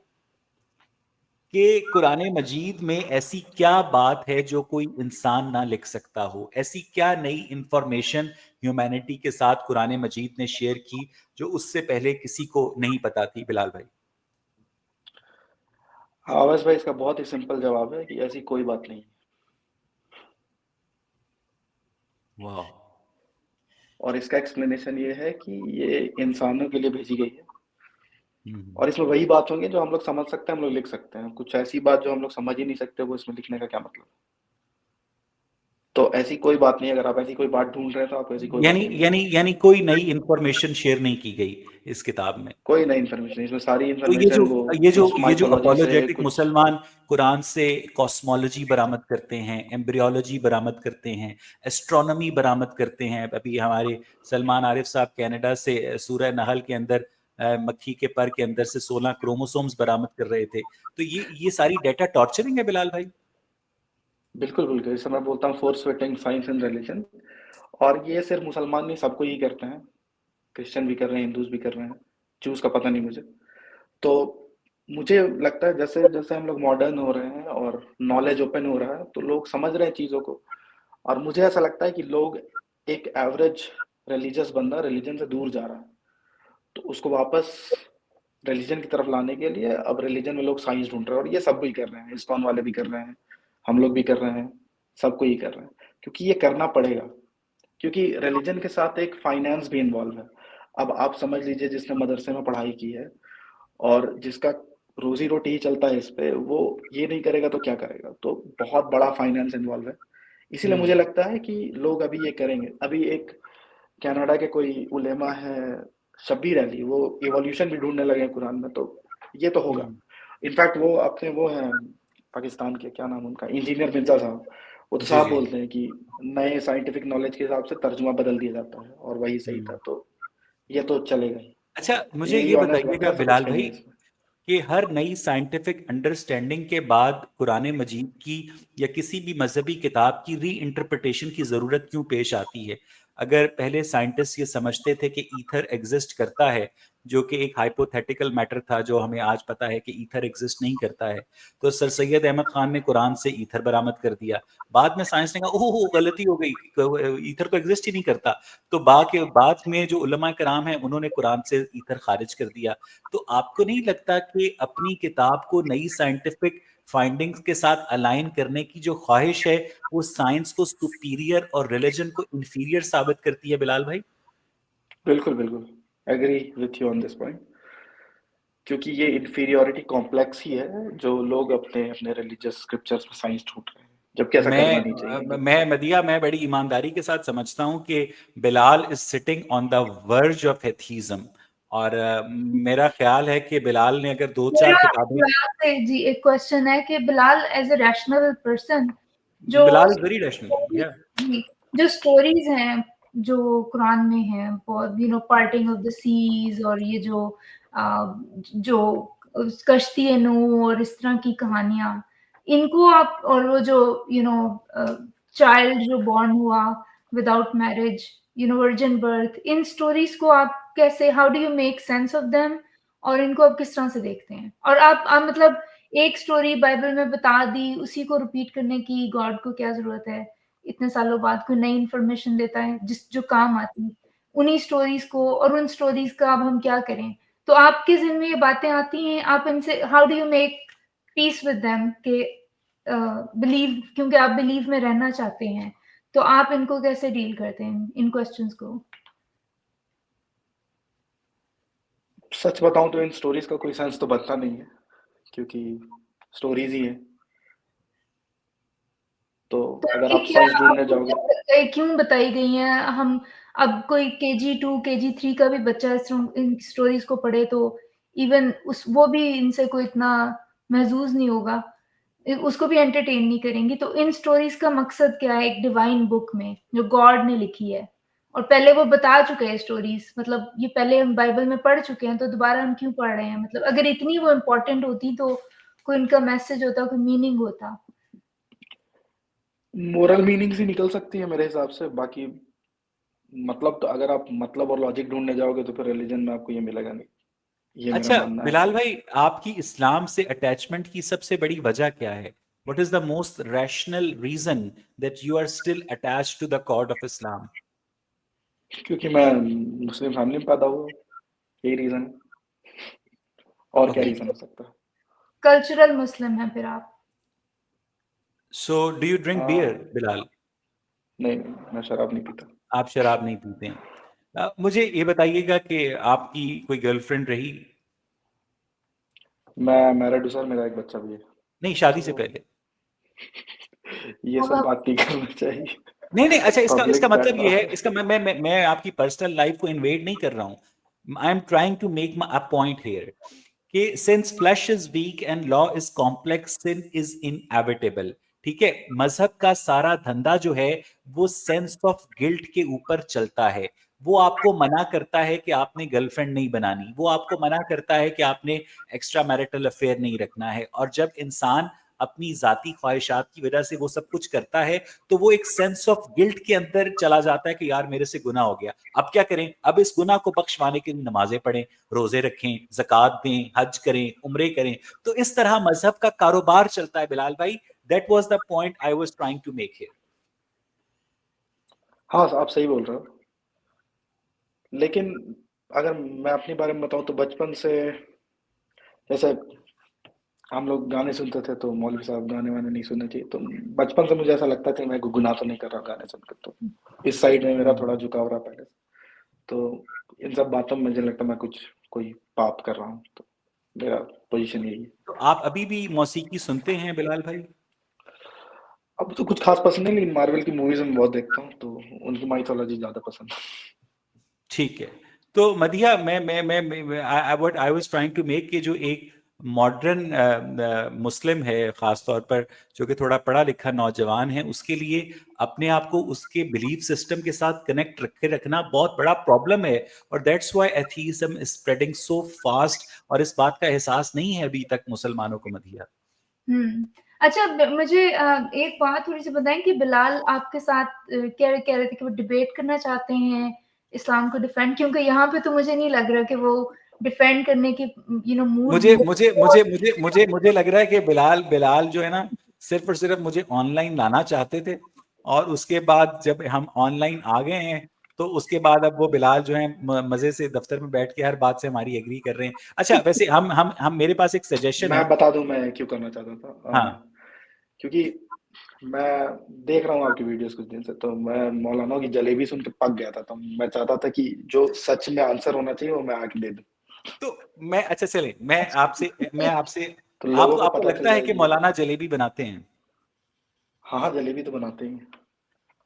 कि कुरान मजीद में ऐसी क्या बात है जो कोई इंसान ना लिख सकता हो? ऐसी क्या नई इंफॉर्मेशन ह्यूमैनिटी के साथ कुरान मजीद ने शेयर की जो उससे पहले किसी को नहीं पता थी, बिलाल भाई? हाँ बस भाई, इसका बहुत ही सिंपल जवाब है कि ऐसी कोई बात नहीं है। वाह। और इसका एक्सप्लेनेशन ये है कि ये इंसानों के लिए भेजी गई है, हम्म। और इसमें वही बात होंगी जो हम लोग समझ सकते हैं, हम लोग लिख सकते हैं। कुछ ऐसी बात जो हम लोग समझ ही नहीं सकते, वो इसमें लिखने का क्या मतलब? तो ऐसी कोई बात नहीं है, अगर आप ऐसी कोई बात ढूंढ रहे हैं तो आपको ऐसी कोई बात यानी नहीं यानी मिलेगी। यानी कोई नई इंफॉर्मेशन शेयर नहीं की गई इस किताब में? कोई नई इन्फॉर्मेशन, इसमें सारी तो ये जो इन्फॉर्मेशन वो ये जो कुछ ये जो माइथोलॉजी से अपोलोजेटिक कुछ। मुसलमान कुरान से कॉस्मोलॉजी बरामद करते हैं, एम्ब्रियोलॉजी बरामद करते हैं, एस्ट्रोनॉमी बरामद करते हैं, अभी हमारे सलमान आरिफ साहब कनाडा से सूरह नहल के अंदर मक्खी के पर के अंदर से 16 क्रोमोसोम्स बरामद कर रहे थे, तो ये सारी डेटा टॉर्चरिंग है बिलाल भाई? बिल्कुल बिल्कुल, इसे मैं बोलता हूँ force fitting science and religion. और ये सिर्फ मुसलमान नहीं, सबको ही करते हैं। क्रिश्चियन भी कर रहे हैं, हिंदूज भी कर रहे हैं, जूस का पता नहीं मुझे। तो मुझे लगता है जैसे जैसे हम लोग मॉडर्न हो रहे हैं और नॉलेज ओपन हो रहा है तो लोग समझ रहे हैं चीज़ों को। और मुझे ऐसा लगता है कि लोग एक एवरेज रिलीजियस बंदा रिलीजन से दूर जा रहा है, तो उसको वापस रिलीजन की तरफ लाने के लिए अब रिलीजन में लोग साइंस ढूंढ रहे हैं, और ये सब भी कर रहे हैं, इस्कॉन वाले भी कर रहे हैं, हम लोग भी कर रहे हैं, सबको ही कर रहे हैं, क्योंकि ये करना पड़ेगा, क्योंकि रिलीजन के साथ एक फाइनेंस भी इन्वॉल्व है। अब आप समझ लीजिए जिसने मदरसे में पढ़ाई की है और जिसका रोजी रोटी ही चलता है इस पे, वो ये नहीं करेगा तो क्या करेगा? तो बहुत बड़ा फाइनेंस इन्वॉल्व है। इसीलिए मुझे लगता है कि लोग अभी ये करेंगे। अभी एक कनाडा के कोई उलेमा है, शब्बीर अली, वो इवोल्यूशन भी ढूंढने लगे हैं कुरान में, तो ये तो होगा। इनफैक्ट वो अपने वो हैं पाकिस्तान के, क्या नाम उनका, इंजीनियर मिर्जा साहब, वो तो जी साहब जी। बोलते हैं कि नए साइंटिफिक नॉलेज के हिसाब से तर्जुमा बदल दिया जाता है और वही सही था, तो ये तो चलेगा ही। अच्छा, मुझे यही ये ऑनेस्ट बात है, बताइएगा ऐसा कुछ बिलाल है भाई नहीं इसमें। कि हर नई साइंटिफिक अंडरस्टैंडिंग के बाद कुरान मजीद की या किसी भी मजहबी किताब की री इंटरप्रिटेशन की ज़रूरत क्यों पेश आती है? अगर पहले साइंटिस्ट ये समझते थे कि ईथर एग्जिस्ट करता है, जो कि एक हाइपोथेटिकल मैटर था, जो हमें आज पता है कि ईथर एग्जिस्ट नहीं करता है, तो सर सैयद अहमद खान ने कुरान से ईथर बरामद कर दिया। बाद में साइंस ने कहा ओह गलती हो गई, ईथर तो एग्जिस्ट ही नहीं करता। तो बाद में जो उलमा कराम है उन्होंने कुरान से ईथर खारिज कर दिया। तो आपको नहीं लगता कि अपनी किताब को नई साइंटिफिक फाइंडिंग्स के साथ अलाइन करने की जो ख्वाहिश है, वो साइंस को सुपीरियर और रिलीजन को इंफीरियर साबित करती है बिलाल भाई? बिल्कुल बिल्कुल, agree with you on this point, क्योंकि ये इंफीरियोरिटी कॉम्प्लेक्स ही है जो लोग अपने अपने रिलीजियस स्क्रिप्चर्स में साइंस ढूंढ रहे हैं, जबकि ऐसा करना नहीं चाहिए। मैं बड़ी ईमानदारी के साथ समझता हूं कि Bilal is sitting on the verge of atheism. और मेरा ख्याल है कि बिलाल ने अगर दो चार मेरा किताबें, बिलाल से जी एक क्वेश्चन है कि Bilal as a rational person, जो बिलाल वेरी रैशनल या जी, जो स्टोरीज हैं जो कुरान में हैं, बहुत पार्टिंग ऑफ द सीज, और ये जो कश्ती नूह और इस तरह की कहानियां, इनको आप, और वो जो चाइल्ड जो बॉर्न हुआ without marriage, virgin birth, in stories को आप कैसे, how do you make sense of them, और इनको आप किस तरह से देखते हैं? और आप मतलब एक स्टोरी बाइबल में बता दी, उसी को रिपीट करने की गॉड को क्या जरूरत है? इतने सालों बाद कोई नई इंफॉर्मेशन देता है जो काम आती है, उन्हीं स्टोरीज को, और उन स्टोरीज का अब हम क्या करें? तो आपके ज़हन में ये बातें आती हैं, आप इनसे how do you make peace with them के बिलीव, क्योंकि आप बिलीव में रहना चाहते हैं, तो आप इनको कैसे डील करते हैं, इन क्वेश्चंस को? सच बताऊं तो इन स्टोरीज का कोई सेंस तो बनता नहीं है, क्योंकि स्टोरीज ही है, तो तो अगर ये आप क्या सेंस ढूंढने आपको जाओगे। क्यों बताई गई हैं? हम अब कोई KG2 KG3 का भी बच्चा इन स्टोरीज को पढ़े तो इवन उस वो भी इनसे कोई इतना महजूज नहीं होगा, उसको भी एंटरटेन नहीं करेंगी। तो इन स्टोरीज का मकसद क्या है एक डिवाइन बुक में जो गॉड ने लिखी है, और पहले वो बता चुके हैं स्टोरीज, मतलब ये पहले हम बाइबल में पढ़ चुके हैं, तो दोबारा हम क्यों पढ़ रहे हैं? मतलब अगर इतनी वो इम्पोर्टेंट होती तो कोई इनका मैसेज होता, कोई मीनिंग होता। मोरल मीनिंग्स ही निकल सकती है मेरे हिसाब से, बाकी मतलब, तो अगर आप मतलब और लॉजिक ढूंढने जाओगे तो फिर रिलीजन में आपको ये मिलेगा नहीं, ये मेरा अच्छा मानना है। बिलाल भाई, आपकी इस्लाम से अटैचमेंट की सबसे बड़ी वजह क्या है? What is the most rational reason that you are still attached to the god of Islam? क्योंकि मैं मुस्लिम फैमिली में पैदा हुआ, यही रीजन है, और क्या ओके, रीजन हो सकता है? कल्चरल मुस्लिम है फिर आप? So do you drink beer हाँ। बिलाल? नहीं नहीं, मैं शराब नहीं पीता। आप शराब नहीं पीते हैं। मुझे ये बताइएगा कि आपकी कोई गर्लफ्रेंड रही? मैं मैरिड हूँ सर, मेरा एक बच्चा भी है, नहीं, शादी से तो पहले। ये सब बात नहीं करना चाहिए नहीं नहीं, अच्छा, इसका इसका पब्लिक मतलब ये है, प्लेटफॉर्म। इसका मैं आपकी पर्सनल लाइफ को इन्वेड नहीं कर रहा हूँ। I am trying to make a point here कि since flesh is weak and law is complex, sin is inevitable. ठीक है, मजहब का सारा धंधा जो है वो सेंस ऑफ गिल्ट के ऊपर चलता है। वो आपको मना करता है कि आपने गर्लफ्रेंड नहीं बनानी, वो आपको मना करता है कि आपने एक्स्ट्रा मैरिटल अफेयर नहीं रखना है। और जब इंसान अपनी जाती ख्वाहिशात की वजह से वो सब कुछ करता है, तो वो एक सेंस ऑफ गिल्ट के अंदर चला जाता है कि यार मेरे से गुनाह हो गया, अब क्या करें? अब इस गुनाह को बख्शवाने के लिए नमाजें पढ़ें, रोजे रखें, ज़कात दें, हज करें, उम्रे करें। तो इस तरह मजहब का कारोबार चलता है बिलाल भाई। That was the point I was trying to make here. हाँ, आप सही बोल रहे हो। लेकिन अगर मैं अपने बारे में बताऊँ तो बचपन से जैसे हम लोग गाने सुनते थे तो मौलवी साहब गाने-वाने नहीं सुनने चाहिए, तो बचपन से मुझे ऐसा लगता था कि मैं गुनाह तो नहीं कर रहा गाने सुनकर, तो इस साइड में मेरा थोड़ा झुकाव रहा पहले से। तो इन सब बातों में मुझे लगता है मैं कुछ कोई पाप कर रहा हूँ, तो मेरा पोजीशन यही है। तो आप अभी भी मौसीकी सुनते हैं बिलाल भाई? अब तो कुछ खास पसंद नहीं, लेकिन मार्वल की मूवीज में बहुत देखता हूँ, तो उनकी माइथोलॉजी ज्यादा पसंद है। ठीक है। तो मदिया मैं I what I was trying to make कि जो एक मॉडर्न मुस्लिम है खास तौर पर, जो कि थोड़ा पढ़ा लिखा नौजवान है, उसके लिए अपने आप को उसके बिलीफ सिस्टम के साथ कनेक्ट रखे रखना बहुत बड़ा प्रॉब्लम है, और that's why एथीइज्म is spreading so fast, और इस बात का एहसास नहीं है अभी तक मुसलमानों को मदिया। अच्छा, मुझे एक बात थोड़ी सी बताएं कि बिलाल आपके साथ कह रहे थे कि वो डिबेट करना चाहते हैं इस्लाम को डिफेंड, क्योंकि यहाँ पे तो मुझे नहीं लग रहा कि वो डिफेंड करने की मूड मुझे में। मुझे मुझे मुझे मुझे मुझे लग रहा है कि बिलाल बिलाल जो है ना, सिर्फ और सिर्फ मुझे ऑनलाइन लाना चाहते थे, और उसके बाद जब हम ऑनलाइन आ गए हैं तो उसके बाद अब वो बिलाल जो है मजे से दफ्तर में बैठ के हर बात से हमारी एग्री कर रहे हैं। अच्छा, वैसे हम मेरे पास एक सजेशन है। मैं बता दूं मैं क्यों करना चाहता था। हाँ, क्योंकि मैं देख रहा हूँ आपकी वीडियोस कुछ दिन से, तो मैं मौलाना की जलेबी सुन के पक गया था, तो मैं चाहता था कि जो सच में आंसर होना चाहिए वो मैं आके दे दूं, तो मैं, अच्छा चले, मैं आपसे तो लोगों को आपको पता चल लगता है कि जाएगी। मौलाना जलेबी बनाते हैं? हाँ हाँ, जलेबी तो बनाते ही हैं।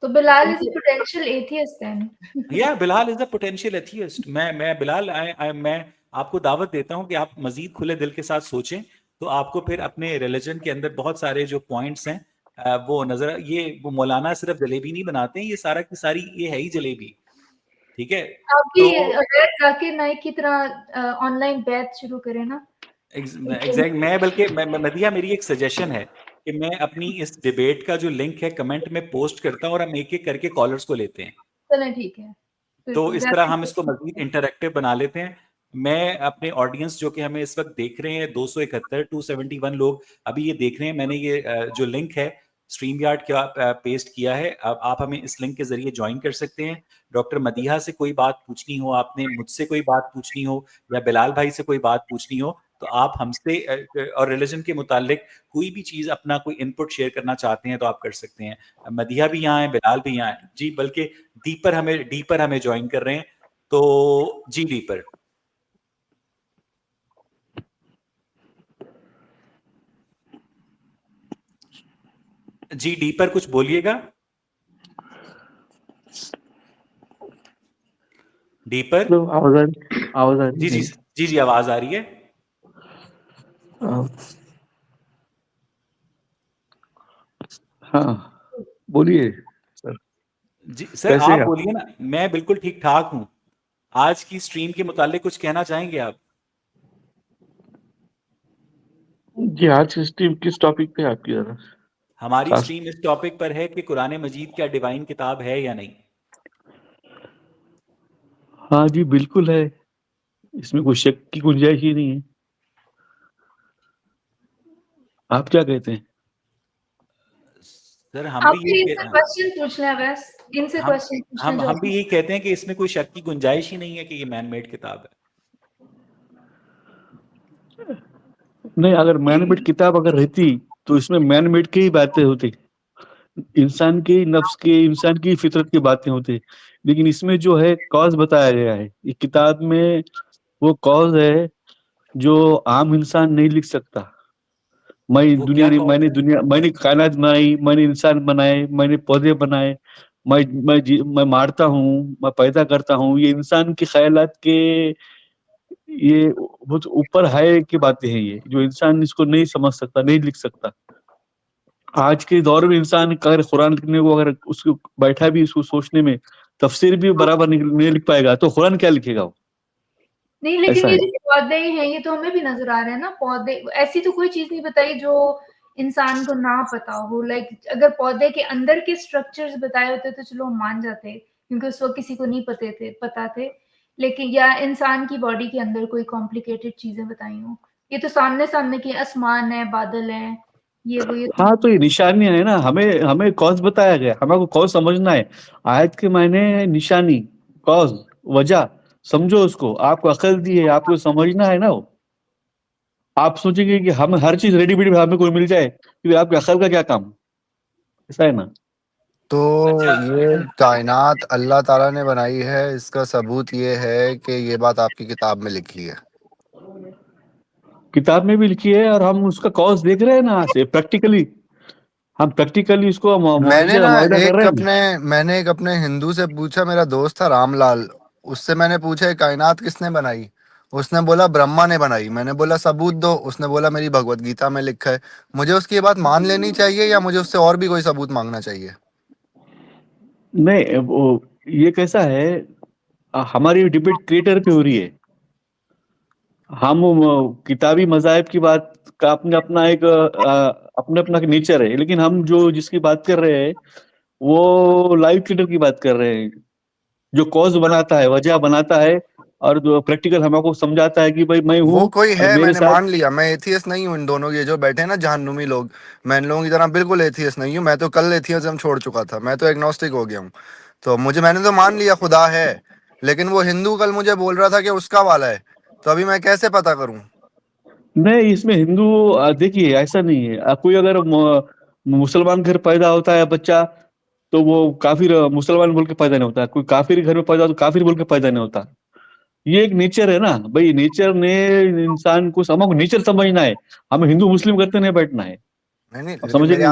तो Bilal is a potential atheist then. या Bilal is a potential atheist. मैं बिलाल मैं आपको दावत देता हूं कि आप मजीद खुले दिल के साथ सोचें, तो आपको फिर अपने रिलीजन के अंदर बहुत सारे जो पॉइंट्स हैं वो नजर, ये वो मौलाना सिर्फ जलेबी नहीं बनाते हैं, ये सारा की सारी ये है ही जलेबी। ठीक है। आप भी तो गैर जाकिर नाइक की तरह ऑनलाइन बैच शुरू करें ना। एग्जैक्ट मैं बल्कि मदिया, मेरी एक सजेशन है कि मैं अपनी इस डिबेट का जो लिंक है कमेंट में पोस्ट करता हूँ, और हम एक एक करके कॉलर्स को लेते हैं। चलें, ठीक है, तो बिल्कुल इस तरह हम इसको मजीद इंटरैक्टिव बना लेते हैं। मैं अपने ऑडियंस जो कि हमें इस वक्त देख रहे हैं 271 271 लोग अभी ये देख रहे हैं, मैंने ये जो लिंक है स्ट्रीम यार्ड का पेस्ट किया है, अब आप हमें इस लिंक के जरिए ज्वाइन कर सकते हैं। डॉक्टर मदीहा से कोई बात पूछनी हो, आपने मुझसे कोई बात पूछनी हो, या बिलाल भाई से कोई बात पूछनी हो, तो आप हमसे और रिलीजन के मुतालिक कोई भी चीज़ अपना कोई इनपुट शेयर करना चाहते हैं तो आप कर सकते हैं। मदीहा भी यहाँ है, बिलाल भी यहाँ है जी, बल्कि डीपर हमें ज्वाइन कर रहे हैं। तो जी डीपर जी डीपर कुछ बोलिएगा। डीपर मतलब आवाज आ रही जी है जी मेरी? जी जी आवाज आ रही है। हाँ हाँ, बोलिए सर। जी सर, कैसे आप हैं आप? बोलिए ना, मैं बिल्कुल ठीक ठाक हूँ। आज की स्ट्रीम के मुतालिक कुछ कहना चाहेंगे आप? जी, आज की स्ट्रीम किस टॉपिक पे है आपकी जरा हमारी खास? स्ट्रीम इस टॉपिक पर है कि कुरान मजीद क्या डिवाइन किताब है या नहीं। हाँ जी, बिल्कुल है। इसमें कोई शक की गुंजाइश ही नहीं है। आप क्या कहते हैं? सर हम भी आपसे यही इनसे क्वेश्चन पूछना है, बस इनसे हम क्वेश्चन पूछना है हम जो हम भी यही कहते हैं कि इसमें कोई शक की गुंजाइश ही नहीं है कि ये मैन मेड किताब है। नहीं, अगर मैनमेड किताब अगर रहती तो इसमें मैनमेड की ही बातें होती, इंसान के नफ्स के, इंसान की फितरत की बातें होती। लेकिन इसमें जो है कॉज बताया गया है, ये किताब में वो कॉज है जो आम इंसान नहीं लिख सकता। वो क्या कॉज है? मैंने कायनात बनाई, मैंने इंसान बनाए, मैंने पौधे बनाए, मैं मारता हूँ, मैं पैदा करता हूँ, ये इंसान के ख्यालात के, ये बहुत ऊपर है की बातें हैं, ये जो इंसान इसको नहीं समझ सकता, नहीं लिख सकता। आज के दौर में इंसान अगर कुरान लिखने को, अगर उसको बैठा भी इसको सोचने में, तफसीर भी बराबर नहीं लिख पाएगा तो कुरान क्या लिखेगा वो? नहीं, लेकिन ऐसा ये है। जो पौधे हैं ये तो हमें भी नजर आ रहे हैं ना। पौधे, ऐसी तो कोई चीज नहीं बताई जो इंसान को ना पता हो। लाइक अगर पौधे के अंदर के स्ट्रक्चर्स बताए होते तो चलो हम मान जाते, क्योंकि उस वक्त किसी को नहीं पता थे। लेकिन या इंसान की बॉडी के अंदर कोई कॉम्प्लिकेटेड चीजें बताई हो, ये तो सामने सामने की आसमान है, बादल है, ये हाँ, तो ये निशानियां है ना, हमें हमें कॉज बताया गया, हमें कॉज समझना है। आयत के मायने निशानी, कॉज, वजह, समझो उसको। आपको अकल दी है, आपको समझना है ना वो। आप सोचेंगे कि हम हर चीज रेडीमेड हमें कोई मिल जाए, तो आपकी अकल का क्या काम, ऐसा है ना। तो अच्छा, ये कायनात अल्लाह ताला ने बनाई है, इसका सबूत ये है कि ये बात आपकी किताब में लिखी है। किताब में भी लिखी है, और हम उसका कॉज देख रहे हैं ना, से प्रैक्टिकली, हम प्रैक्टिकली उसको मैंने ना मुआयदा कर रहे हैं। मैंने एक अपने हिंदू से पूछा, मेरा दोस्त था रामलाल, उससे मैंने पूछा ये कायनात किसने बनाई। उसने बोला ब्रह्मा ने बनाई। मैंने बोला सबूत दो। उसने बोला मेरी भगवत गीता में लिखा है। मुझे उसकी ये बात मान लेनी चाहिए या मुझे उससे और भी कोई सबूत मांगना चाहिए? नहीं, वो ये कैसा है, हमारी डिबेट क्रिएटर पे हो रही है। हम किताबी मजाहिब की बात का अपने अपना एक अपने अपना नेचर है, लेकिन हम जो जिसकी बात कर रहे हैं वो लाइव क्रिएटर की बात कर रहे हैं, जो कॉज बनाता है, वजह बनाता है, और जो प्रैक्टिकल हमको समझाता है कि भाई मैं वो हूँ कोई और है, मेरे मैंने साथ। मान लिया। मैं एथियस्ट नहीं हूँ। इन दोनों ये जो बैठे हैं ना जहन्नुमी लोग, मैं इन लोगों की तरह बिल्कुल एथियस्ट नहीं हूँ। मैं तो कल एथियज्म छोड़ चुका था, मैं तो एग्नोस्टिक हो गया हूँ। तो मैंने तो मान लिया खुदा है। लेकिन वो हिंदू कल मुझे बोल रहा था कि उसका वाला है। तो अभी मैं कैसे पता करूं? नहीं, इसमें हिंदू देखिए ऐसा नहीं है। कोई अगर मुसलमान घर पैदा होता है बच्चा, तो वो काफिर मुसलमान बोल के पैदा नहीं होता। कोई काफिर घर में पैदा होता तो काफिर बोल के पैदा नहीं होता। ये एक नेचर है ना भाई, नेचर ने इंसान को, हमको नेचर समझना है, हमें हिंदू मुस्लिम करते नहीं बैठना है। नहीं नहीं, आप लेकिन समझेंगे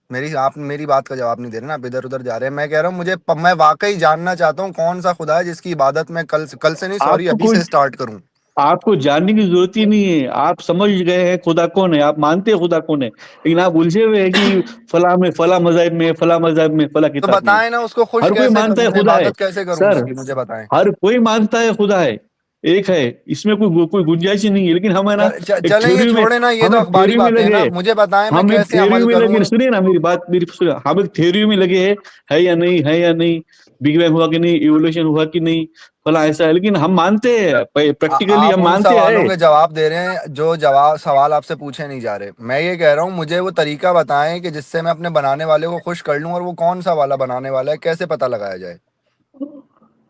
मेरी बात। आप मेरी बात का जवाब नहीं दे रहे ना, आप इधर उधर जा रहे हैं। मैं कह रहा हूँ मैं वाकई जानना चाहता हूँ कौन सा खुदा है जिसकी इबादत मैं कल से नहीं, सॉरी, आपको अभी कोई से स्टार्ट करूँ। आपको जानने की जरूरत ही नहीं है, आप समझ गए हैं खुदा कौन है, आप मानते हैं खुदा कौन है, लेकिन आप उलझे हुए हैं कि फला मजहब में, फला मजहब में, फला तो किताब में। बताएं ना, उसको खुश हर कोई कैसे मानता है करूं, मैं खुदा है इबादत कैसे करूं सर, उसकी, मुझे बताएं। हर कोई मानता है खुदा है, एक है, इसमें कोई गुंजाइश ही नहीं है। लेकिन हम है ना एक चलें, ये थ्योरी में, छोड़े ना, ये हम तो एक अखबारी थ्योरी में बातें हैं लगे ना। हैं, मुझे बताएं मैं हम एक कैसे थ्योरी अमल में करूं। लगे, सुनिए ना मेरी बात, मेरी सुनिए, हम एक थ्योरी में लगे हैं, है या नहीं, है या नहीं, बिग बैंग हुआ कि नहीं, इवोल्यूशन हुआ कि नहीं, फला ऐसा है। लेकिन हम मानते हैं, प्रैक्टिकली आप हम उन मानते सवालों हैं। के जवाब दे रहे हैं जो सवाल आपसे पूछे नहीं जा रहे। मैं ये कह रहा हूँ मुझे वो तरीका बताएं कि जिससे मैं अपने बनाने वाले को खुश कर लूं, और वो कौन सा वाला बनाने वाला है, कैसे पता लगाया जाए?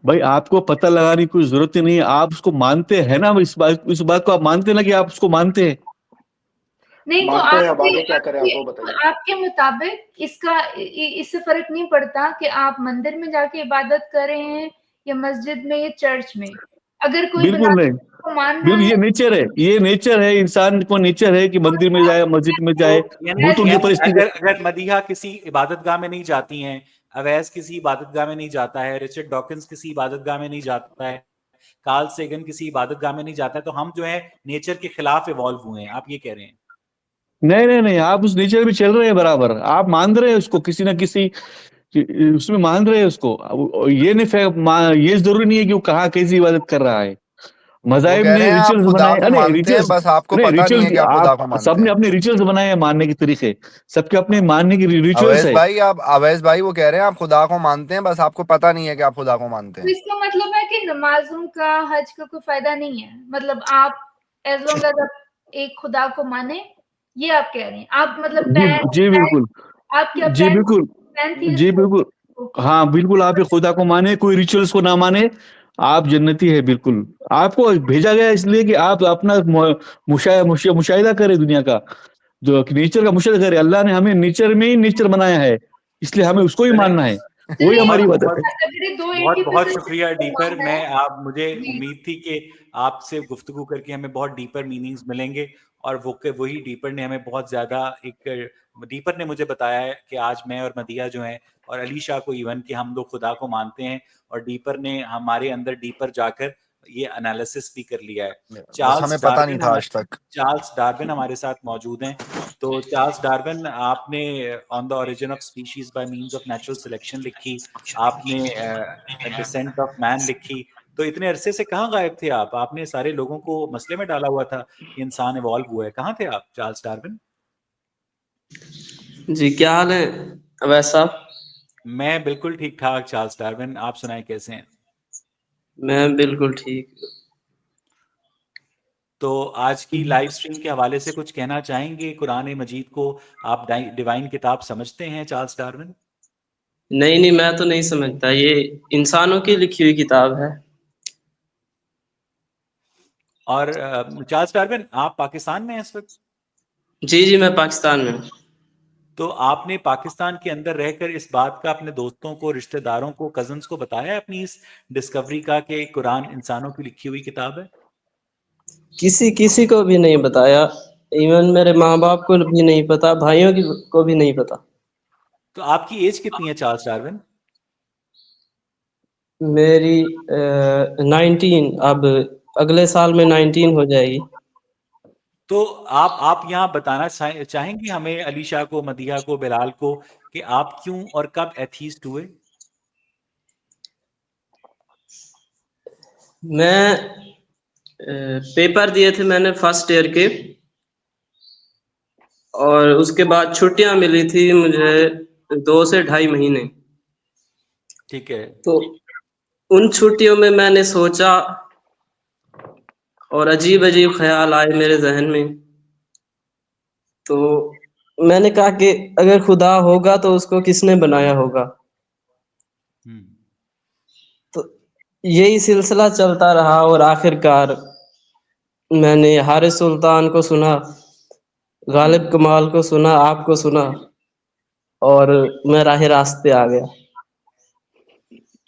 भाई आपको पता लगाने की कोई जरूरत ही नहीं है, आप उसको मानते हैं ना, इस बात को आप मानते हैं ना कि आप उसको मानते हैं। नहीं, तो मानते हैं, अब आपके आगे क्या करें आप वो आपके बताइए। आपके मुताबिक इसका इससे फर्क नहीं पड़ता कि आप मंदिर में जाके इबादत कर रहे हैं या मस्जिद में या चर्च में। अगर कोई बिल्कुल बिलावल नहीं, को मान रहा बिल्कुल है ये नेचर है, ये नेचर है, इंसान को नेचर है कि मंदिर में जाए, मस्जिद में तो जाए। यानी वो तो उनकी यानी परिस्थिति। अगर अगर मदीहा किसी इबादतगाह में नहीं जाती हैं, अवैस किसी इबादतगाह में नहीं जाता है, रिचर्ड डॉकिंस किसी इबादतगाह में नहीं जाता है, कार्ल सेगन किसी इबादतगाह में नहीं जाता है, तो हम जो है नेचर के खिलाफ इवॉल्व हुए हैं, आप ये कह रहे हैं? नहीं नहीं नहीं, आप उस नेचर में चल रहे हैं बराबर, आप मान रहे हैं उसको किसी ना किसी उसमें, मान रहे हैं उसको। ये नहीं ये जरूरी नहीं है कि वो कहाँ कैसी इबादत कर रहा है। वो मजाहिब कह रहे ने हैं आप रिचुअल्स खुदा बनाए, को अरे मानते हैं, रिचुअल्स, बस आपको नहीं पता नहीं है रिचुअल्स, कि आप खुदा आप को मानते सबने हैं। अपने रिचुअल्स बनाए हैं मानने के तरीके, सबके अपने मानने के रिचुअल्स है। अवैस भाई वो कह रहे हैं आप खुदा को मानते हैं, बस आपको पता नहीं है कि आप खुदा को मानते तो हैं। इसका मतलब है कि नमाज़ों का, हज का कोई फ़ायदा नहीं है। मतलब आप एज़ लॉन्ग एज़ आप एक खुदा को माने, ये आप कह रहे हैं। आप मतलब जी जी बिल्कुल, आप क्या जी बिल्कुल, जी पैंथीइस्ट हो? बिल्कुल, ओके। हाँ बिल्कुल, आप ये खुदा को माने, कोई रिचुअल्स को ना माने, आप जन्नती है बिल्कुल। आपको भेजा गया है इसलिए कि आप अपना मुशाहिदा करें दुनिया का, जो नेचर का मुशाहिदा करें। अल्लाह ने हमें नेचर में ही नेचर बनाया है, इसलिए हमें उसको ही चलें, मानना है, वही चलिए, हमारी बहुत इबादत है। बहुत अगर ये बहुत बहुत 280% शुक्रिया को डीपर। मानना मैं है। आप मुझे जी। उम्मीद थी कि आपसे गुफ्तगू करके हमें बहुत डीपर मीनिंग्स मिलेंगे, और वही डीपर ने हमें बहुत ज़्यादा एक डीपर ने मुझे बताया है कि आज मैं और मदिया जो हैं, और अली शाह को इवन, कि हम लोग खुदा को मानते हैं, और डीपर ने हमारे अंदर डीपर जाकर ये एनालिसिस भी कर लिया है। बस हमें पता नहीं था आज तक। चार्ल्स डार्विन हमारे साथ मौजूद हैं। तो चार्ल्स डार्विन, आपने on the origin of species by means of natural selection लिखी, आपने डिसेंट ऑफ मैन लिखी, तो इतने अरसे से कहाँ गायब थे आप? आपने सारे लोगों को मसले में डाला हुआ था कि इंसान इवॉल्व हुआ है। कहाँ थे आप चार्ल्स डार्विन? जी, क्या हाल है अवैस साहब? मैं बिल्कुल ठीक ठाक चार्ल्स डार्विन, आप सुनाएं कैसे हैं? मैं बिल्कुल ठीक। तो आज की लाइव स्ट्रीम के हवाले से कुछ कहना चाहेंगे? कुरान मजीद को आप डिवाइन किताब समझते हैं चार्ल्स डार्विन? नहीं नहीं, मैं तो नहीं समझता, ये इंसानों की लिखी हुई किताब है। और चार्ल्स डार्विन, आप पाकिस्तान में हैं इस वक्त? जी जी, मैं पाकिस्तान में हूँ। तो आपने पाकिस्तान के अंदर रहकर इस बात का अपने दोस्तों को, रिश्तेदारों को, कजन्स को बताया है अपनी इस डिस्कवरी का कि कुरान इंसानों की लिखी हुई किताब है? किसी किसी को भी नहीं बताया, इवन मेरे माँ बाप को भी नहीं पता, भाइयों की को भी नहीं पता। तो आपकी एज कितनी है चार्ल्स डार्विन? मेरी 19, अब अगले साल में 19 हो जाएगी। तो आप यहाँ बताना चाहेंगे हमें, अलीशा को, मदिया को, बिलाल को, कि आप क्यों और कब एथीस्ट हुए? मैं पेपर दिए थे मैंने फर्स्ट ईयर के, और उसके बाद छुट्टियां मिली थी मुझे 2 से 2.5 महीने। ठीक है। तो उन छुट्टियों में मैंने सोचा और अजीब अजीब ख्याल आए मेरे जहन में। तो मैंने कहा कि अगर खुदा होगा तो उसको किसने बनाया होगा। तो यही सिलसिला चलता रहा और आखिरकार मैंने हारिस सुल्तान को सुना, गालिब कमाल को सुना, आपको सुना, और मैं राह रास्ते आ गया।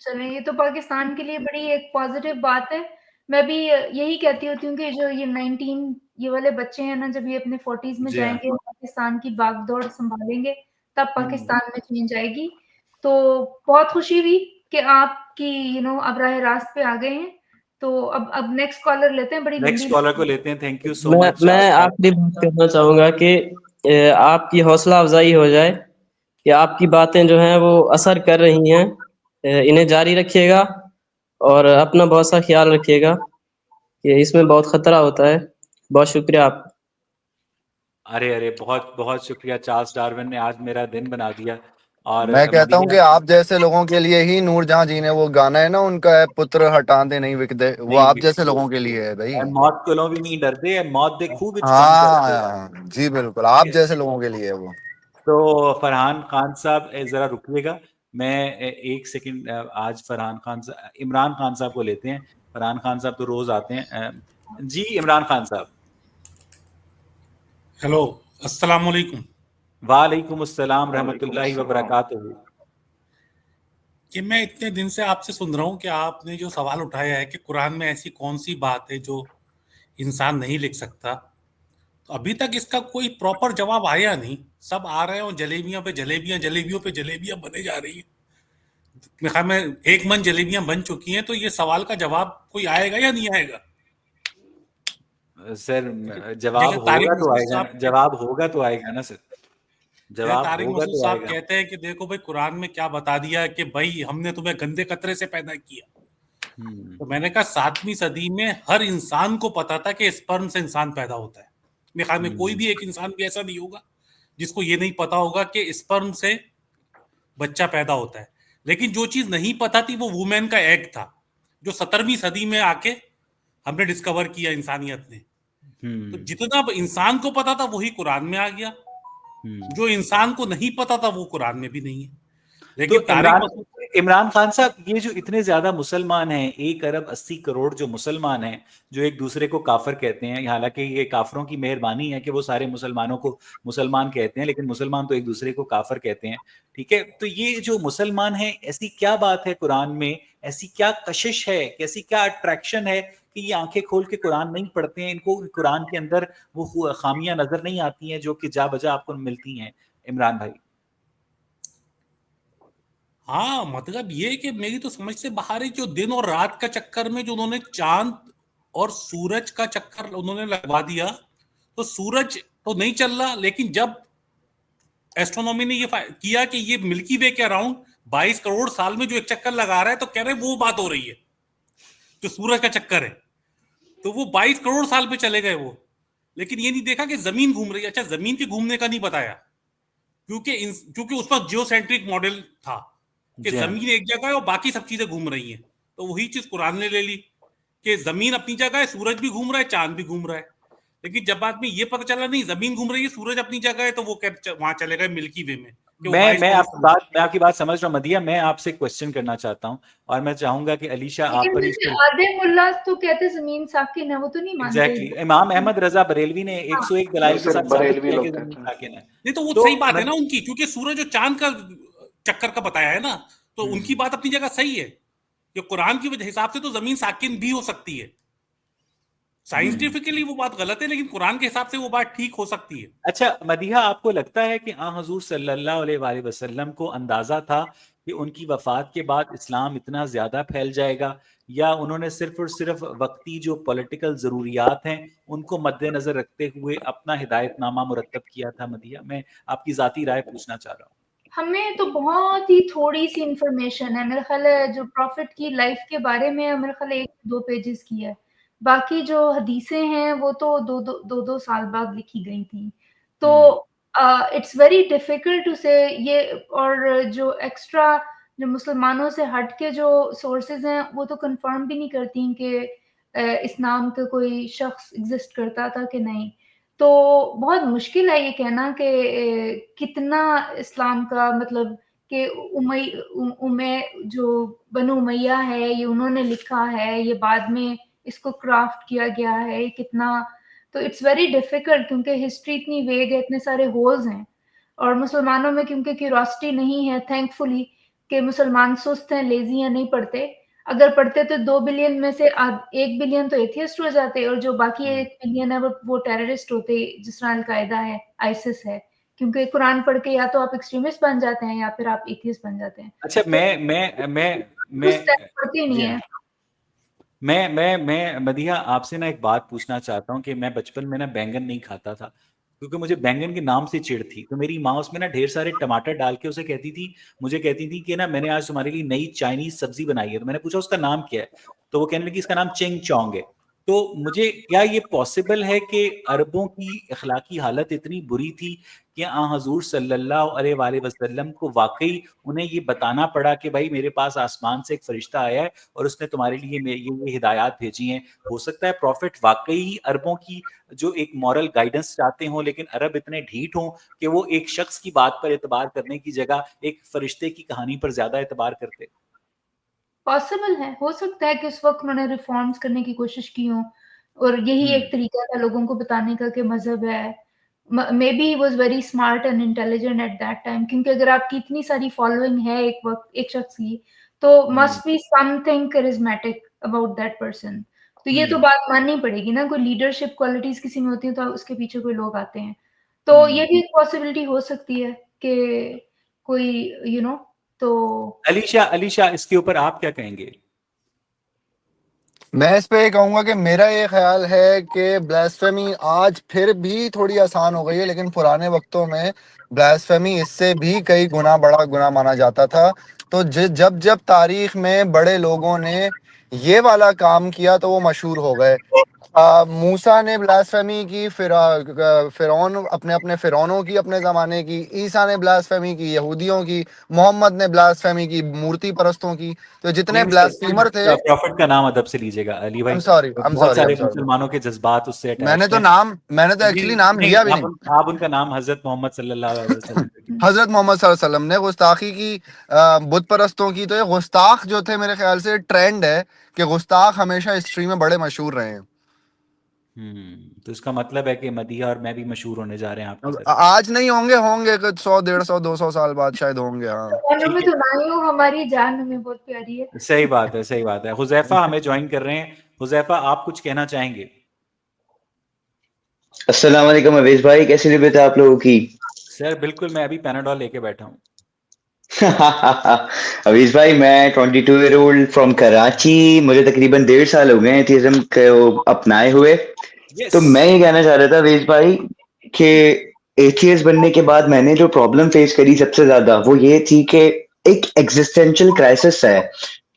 चलें, ये तो पाकिस्तान के लिए बड़ी एक पॉजिटिव बात है। मैं भी यही कहती होती हूँ कि जो ये 19 ये वाले बच्चे हैं ना, जब ये अपने 40s में जी हाँ। जाएंगे, पाकिस्तान की बागडोर संभालेंगे, तब पाकिस्तान में चेंज आएगी। तो बहुत खुशी हुई कि आपकी अब राह रास्त पे आ गए हैं। तो अब नेक्स्ट कॉलर लेते हैं, बड़ी नेक्स्ट लंबी कॉलर को लेते हैं। थैंक यू सो मैं मच। मैं आखिरी बात करना चाहूंगा कि आपकी हौसला अफजाई हो जाए कि आपकी बातें जो हैं वो असर कर रही हैं। इन्हें जारी रखिएगा और अपना बहुत सा ख्याल रखिएगा कि इसमें बहुत खतरा होता है। बहुत शुक्रिया आप। अरे अरे, बहुत बहुत शुक्रिया चार्ल्स डार्विन ने आज मेरा दिन बना दिया। और मैं कहता हूँ कि मदिया, आप जैसे लोगों के लिए ही नूर जहां जीने वो गाना है ना उनका, है पुत्र हटाते नहीं विकदे, वो नहीं आप जैसे बिल्कुल, लोगों के लिए है भाई। मौत कोलों भी नहीं डरते, मौत दे खूब विच कम करते। हाँ जी बिल्कुल, आप जैसे लोगों के लिए है वो। तो फरहान खान साहब जरा रुकिएगा, मैं एक सेकंड, आज फरहान खान इमरान खान साहब को लेते हैं। फरहान खान साहब तो रोज आते हैं। जी इमरान खान साहब। हेलो, अस्सलाम वालेकुम। वालेकुम अस्सलाम रहमतुल्लाहि व बरकातुहू। कि मैं इतने दिन से आपसे सुन रहा हूँ कि आपने जो सवाल उठाया है कि कुरान में ऐसी कौन सी बात है जो इंसान नहीं लिख सकता, तो अभी तक इसका कोई प्रॉपर जवाब आया नहीं। सब आ रहे हैं और जलेबियां पे जलेबियां, जलेबियों पे जलेबियां बने जा रही है। मेरे ख्याल में 1 मन जलेबियां बन चुकी हैं, तो ये सवाल का जवाब कोई आएगा या नहीं आएगा? सर जवाब जैसे तारिक होगा तो मसूद आएगा, साहब जवाब होगा तो आएगा ना सर, जैसे जवाब तारिक होगा मसूद तो साहब आएगा। कहते हैं कि देखो भाई, कुरान में क्या बता दिया है कि भाई हमने तुम्हें गंदे कतरे से पैदा किया। तो मैंने कहा 7वीं सदी में हर इंसान को पता था कि स्पर्म से इंसान पैदा होता है। मेरे ख्याल में कोई भी एक इंसान भी ऐसा नहीं होगा जिसको ये नहीं पता होगा कि स्पर्म से बच्चा पैदा होता है। लेकिन जो चीज नहीं पता थी वो वुमेन का एग था, जो 17वीं सदी में आके हमने डिस्कवर किया इंसानियत ने। तो जितना इंसान को पता था वही कुरान में आ गया, जो इंसान को नहीं पता था वो कुरान में भी नहीं है। तो लेकिन तारिक मसूद इमरान खान साहब, ये जो इतने ज्यादा मुसलमान हैं, 1 अरब 80 करोड़ जो मुसलमान हैं, जो एक दूसरे को काफिर कहते हैं, हालांकि ये काफिरों की मेहरबानी है कि वो सारे मुसलमानों को मुसलमान कहते हैं, लेकिन मुसलमान तो एक दूसरे को काफिर कहते हैं। ठीक है, तो ये जो मुसलमान हैं, ऐसी क्या बात है कुरान में, ऐसी क्या कशिश है, कैसी क्या अट्रैक्शन है कि ये आंखें खोल के कुरान नहीं पढ़ते हैं, इनको कुरान के अंदर वो खामियां नजर नहीं आती हैं जो कि जा बजा आपको मिलती हैं? इमरान भाई। हाँ, मतलब ये कि मेरी तो समझ से बाहर है, जो दिन और रात का चक्कर में जो उन्होंने चांद और सूरज का चक्कर उन्होंने लगवा दिया, तो सूरज तो नहीं चल रहा, लेकिन जब एस्ट्रोनॉमी ने ये किया कि ये मिल्की वे के अराउंड 22 करोड़ साल में जो एक चक्कर लगा रहा है, तो कह रहे वो बात हो रही है जो सूरज का चक्कर है। तो वो 22 करोड़ साल पे चले गए वो, लेकिन ये नहीं देखा कि जमीन घूम रही है। अच्छा, जमीन के घूमने का नहीं बताया, क्योंकि उस पर जियोसेंट्रिक मॉडल था कि जी हाँ। जमीन एक जगह है और बाकी सब चीजें घूम रही हैं। तो वही चीज कुरान ने ले ली कि जमीन अपनी जगह है, सूरज भी घूम रहा है, चांद भी घूम रहा है। लेकिन जब बाद में ये पता चला नहीं जमीन घूम रही है, सूरज अपनी जगह है, तो वो वहां चले गए मिल्की वे में। मैं आपकी बात समझ रहा हूँ मदिया। मैं आपसे क्वेश्चन करना चाहता हूँ और मैं चाहूंगा कि अलीशा आप पर आधे मुल्ला तो कहते जमीन साकिन है, वो तो नहीं मानते। एग्जैक्टली इमाम अहमद रजा बरेलवी ने 101 दलाइल के साथ साबित किया कि जमीन साकिन है। नहीं तो वो सही बात है ना उनकी, क्योंकि सूरज और चांद का चक्कर का बताया है ना, तो उनकी बात अपनी जगह सही है कि कुरान की हिसाब से तो जमीन साकिन भी हो सकती है। साइंटिफिकली वो बात गलत है, लेकिन कुरान के हिसाब से वो बात ठीक हो सकती है। अच्छा मदीहा, आपको लगता है कि हुजूर सल्लल्लाहु अलैहि वसल्लम को अंदाजा था कि उनकी वफात के बाद इस्लाम इतना ज्यादा फैल जाएगा, या उन्होंने सिर्फ और सिर्फ वक्ती जो पॉलिटिकल जरूरियात हैं उनको मद्देनजर रखते हुए अपना हिदायतनामा मुरतब किया था? मदीहा, मैं आपकी जाती राय पूछना चाह रहा हूँ। हमें तो बहुत ही थोड़ी सी इंफॉर्मेशन है, मेरा ख्याल है जो प्रॉफिट की लाइफ के बारे में मेरा ख्याल है 1-2 पेजेस की है। बाकी जो हदीसें हैं वो तो 2 साल बाद लिखी गई थी। तो इट्स वेरी डिफिकल्ट टू से ये। और जो एक्स्ट्रा जो मुसलमानों से हट के जो सोर्सेज हैं वो तो कंफर्म भी नहीं करती कि इस नाम का कोई शख्स एग्जिस्ट करता था कि नहीं। तो बहुत मुश्किल है ये कहना कि कितना इस्लाम का मतलब कि जो बनु उमैया है ये उन्होंने लिखा है, ये बाद में इसको क्राफ्ट किया गया है, कितना। तो इट्स वेरी डिफिकल्ट क्योंकि हिस्ट्री इतनी वेग है, इतने सारे होल्स हैं। और मुसलमानों में क्योंकि क्यूरोसिटी नहीं है, थैंकफुली, कि मुसलमान सुस्त हैं, लेजी हैं, नहीं पढ़ते। अगर पढ़ते तो 2 बिलियन में से 1 बिलियन तो एथियस्ट हो जाते, और जो बाकी 1 बिलियन है वो टेररिस्ट होते, जिस तरह अलकायदा है, आईसिस है। क्योंकि कुरान पढ़ के या तो आप एक्सट्रीमिस्ट बन जाते हैं या फिर आप एथियस्ट बन जाते हैं। अच्छा, मैं पढ़ते नहीं है। मैं मदीहा आपसे ना एक बात पूछना चाहता हूँ कि मैं बचपन में ना बैंगन नहीं खाता था क्योंकि मुझे बैंगन के नाम से चिढ़ थी। तो मेरी माँ उसमें ना ढेर सारे टमाटर डाल के मुझे कहती थी कि ना मैंने आज तुम्हारे लिए नई चाइनीज सब्जी बनाई है। तो मैंने पूछा उसका नाम क्या है, तो वो कहने लगी इसका नाम चिंग चोंग है। तो मुझे क्या ये पॉसिबल है कि अरबों की अखलाकी हालत इतनी बुरी थी कि हजूर सल्लल्लाहु अलैहि वसल्लम को वाकई उन्हें ये बताना पड़ा कि भाई मेरे पास आसमान से एक फरिश्ता आया है और उसने तुम्हारे लिए ये हिदायत भेजी हैं? हो सकता है प्रॉफिट वाकई ही अरबों की जो एक मॉरल गाइडेंस चाहते हों, लेकिन अरब इतने ढीठ हों कि वो एक शख्स की बात पर एतबार करने की जगह एक फरिश्ते की कहानी पर ज्यादा एतबार करते। पॉसिबल है, हो सकता है कि उस वक्त उन्होंने रिफॉर्म्स करने की कोशिश की हो और यही एक तरीका था लोगों को बताने का कि मजहब है। May be he was very smart and intelligent at that time, क्योंकि अगर आपकी इतनी सारी फॉलोइंग है एक वक्त एक शख्स की, तो must be something charismatic about that person. तो ये तो बात माननी पड़ेगी ना, कोई लीडरशिप क्वालिटीज किसी में होती है तो उसके पीछे कोई लोग आते हैं। तो ये भी एक पॉसिबिलिटी हो सकती है कि कोई तो अलीशा इसके ऊपर आप क्या कहेंगे? मैं इस पे कहूंगा कि मेरा ये ख्याल है कि ब्लास्फेमी आज फिर भी थोड़ी आसान हो गई है, लेकिन पुराने वक्तों में ब्लास्फेमी इससे भी कई गुना बड़ा गुना माना जाता था। तो जब जब तारीख में बड़े लोगों ने ये वाला काम किया तो वो मशहूर हो गए। मूसा ने ब्लास्फेमी की, फिरौन अपने फिरौनों की अपने ज़माने की, ईसा ने ब्लास्फेमी की यहूदियों की, मोहम्मद ने ब्लास्फेमी की मूर्ति परस्तों की। तो जितने ब्लास्फेमर थे, प्रॉफिट का नाम अदब से लीजिएगा अली भाई। बहुत सारे मुसलमानों के जज्बात उससे अटैच मैंने तो एक्चुअली नाम लिया भी नहीं। आप उनका नाम हजरत मोहम्मद सल्लल्लाहु अलैहि वसल्लम हजरत मोहम्मद सल्लल्लाहु अलैहि वसल्लम ने गुस्ताखी की बुत परस्तों की। तो ये गुस्ताख जो थे, मेरे ख्याल से ट्रेंड है कि गुस्ताख हमेशा हिस्ट्री में बड़े मशहूर रहे हैं। तो इसका मतलब है कि मदीहा और मैं भी मशहूर होने जा रहे हैं आपके साथ। आज नहीं होंगे 100, 150, 200 साल बाद शायद होंगे। हाँ, तो ना हो, हमारी जान हमें बहुत प्यारी है। सही बात है। हुजैफा हमें ज्वाइन कर रहे हैं। हुजैफा, आप कुछ कहना चाहेंगे? अस्सलाम वालेकुम अवेश भाई, कैसी तबीयत है आप लोगों की? सर बिल्कुल, मैं अभी पैनाडोल लेके बैठा हूँ। अवीज भाई, मैं 22 ईयर ओल्ड फ्रॉम कराची। मुझे तकरीबन 1.5 साल हो गए एथियज्म को अपनाए हुए। तो मैं ये कहना चाह रहा था अवीज भाई कि एथियस्ट बनने के बाद मैंने जो प्रॉब्लम फेस करी सबसे ज्यादा वो ये थी कि एक एग्जिस्टेंशियल क्राइसिस है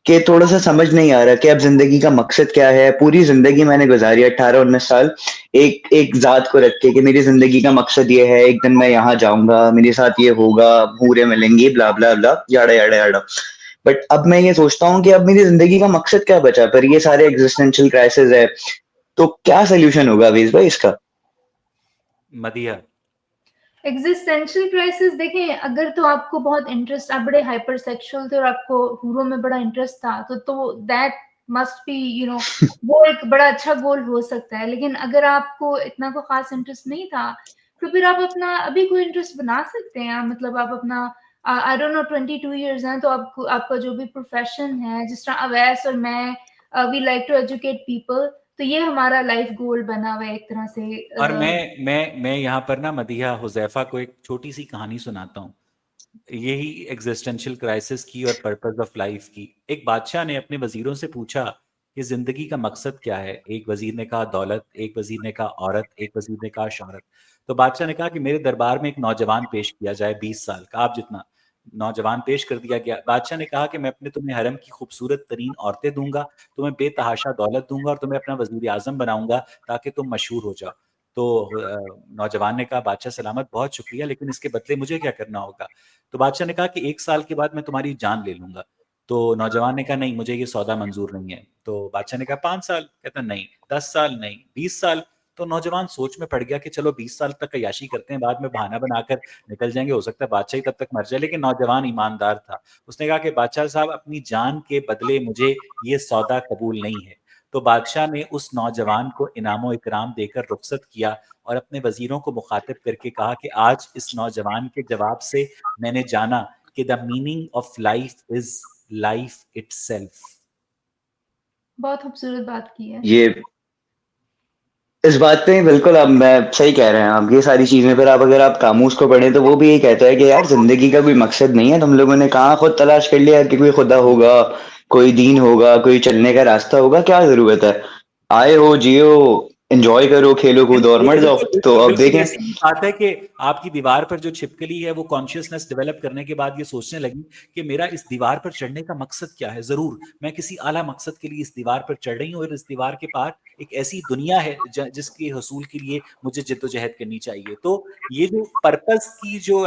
कि थोड़ा सा समझ नहीं आ रहा कि अब जिंदगी का मकसद क्या है। पूरी जिंदगी मैंने गुजारी 18-19 साल एक जात को रख के कि मेरी जिंदगी का मकसद ये है, एक दिन मैं यहाँ जाऊंगा, मेरे साथ ये होगा, पूरे मिलेंगी, ब्ला ब्ला ब्ला, याड़ा याड़ा याड़ा। बट अब मैं ये सोचता हूँ कि अब मेरी जिंदगी का मकसद क्या बचा, पर ये सारे एग्जिस्टेंशियल क्राइसिस है, तो क्या सोल्यूशन होगा अवीज भाई इसका? मदिया। एग्जिस्टेंशियल क्राइसिस देखें, अगर तो आपको बहुत इंटरेस्ट, आप बड़े हाइपर सेक्सुअल थे और आपको हूरों में बड़ा इंटरेस्ट था, तो दैट मस्ट बी वो एक बड़ा अच्छा गोल हो सकता है। लेकिन अगर आपको इतना कोई खास इंटरेस्ट नहीं था, तो फिर आप अपना अभी कोई इंटरेस्ट बना सकते हैं। मतलब आप अपना आई डोंट नो 22 इयर्स हैं, तो आपको आपका जो भी प्रोफेशन है, जिस तरह अवैस और मैं we like to educate people, तो ये हमारा लाइफ गोल बना हुआ है एक तरह से। और मैं यहाँ पर ना मदिहा हुजैफा को एक छोटी सी कहानी सुनाता हूँ, यही एग्जिस्टेंशियल क्राइसिस की और पर्पस ऑफ लाइफ की। एक बादशाह ने अपने वजीरों से पूछा कि जिंदगी का मकसद क्या है। एक वजीर ने कहा दौलत, एक वजीर ने कहा औरत, एक वजीर ने कहा शोहरत। तो बादशाह ने कहा कि मेरे दरबार में एक नौजवान पेश किया जाए, 20 साल का, आप जितना। नौजवान पेश कर दिया गया। बादशाह ने कहा कि मैं अपने तुम्हें हरम की खूबसूरत तरीन औरतें दूंगा, तुम्हें बेतहाशा दौलत दूंगा और तुम्हें अपना वजीर आजम बनाऊंगा ताकि तुम मशहूर हो जाओ। तो नौजवान ने कहा बादशाह सलामत, बहुत शुक्रिया, लेकिन इसके बदले मुझे क्या करना होगा? तो बादशाह ने कहा कि 1 साल के बाद मैं तुम्हारी जान ले लूंगा। तो नौजवान ने कहा नहीं, मुझे ये सौदा मंजूर नहीं है। तो बादशाह ने कहा 5 साल, कहता नहीं, 10 साल नहीं, 20 साल। तो नौजवान सोच में पड़ गया कि चलो 20 साल तक अय्याशी करते हैं, बाद में बहाना बनाकर निकल जाएंगे, हो सकता है बादशाह ही तब तक मर जाए। लेकिन नौजवान ईमानदार था, उसने कहा कि बादशाह साहब, अपनी जान के बदले मुझे ये सौदा कबूल नहीं है। तो बादशाह ने उस नौजवान को इनामो इकराम देकर रुखसत किया और अपने वजीरों को मुखातिब करके कहा कि आज इस नौजवान के जवाब से मैंने जाना कि the meaning of life is life itself. बहुत खूबसूरत बात की है। ये इस बात पे बिल्कुल अब मैं सही कह रहे हैं आप, ये सारी चीजें फिर आप अगर आप कामूस को पढ़ें तो वो भी यही कहता है कि यार जिंदगी का कोई मकसद नहीं है, तुम लोगों ने कहाँ खुद तलाश कर लिया कि कोई खुदा होगा, कोई दीन होगा, कोई चलने का रास्ता होगा, क्या जरूरत है? आए हो, जियो, एंजॉय करो, खेलो कूदो और मर जाओ। तो अब बिल्कुल देखें। ऐसी ही बात है कि आपकी दीवार पर जो छिपकली है वो कॉन्शियसनेस डेवलप करने के बाद ये सोचने लगी कि मेरा इस दीवार पर चढ़ने का मकसद क्या है। जरूर मैं किसी आला मकसद के लिए इस दीवार पर चढ़ रही हूँ और इस दीवार के पार एक ऐसी दुनिया है जिसके हसूल के लिए मुझे जिद्दोजहद करनी चाहिए। तो ये जो पर्पस की जो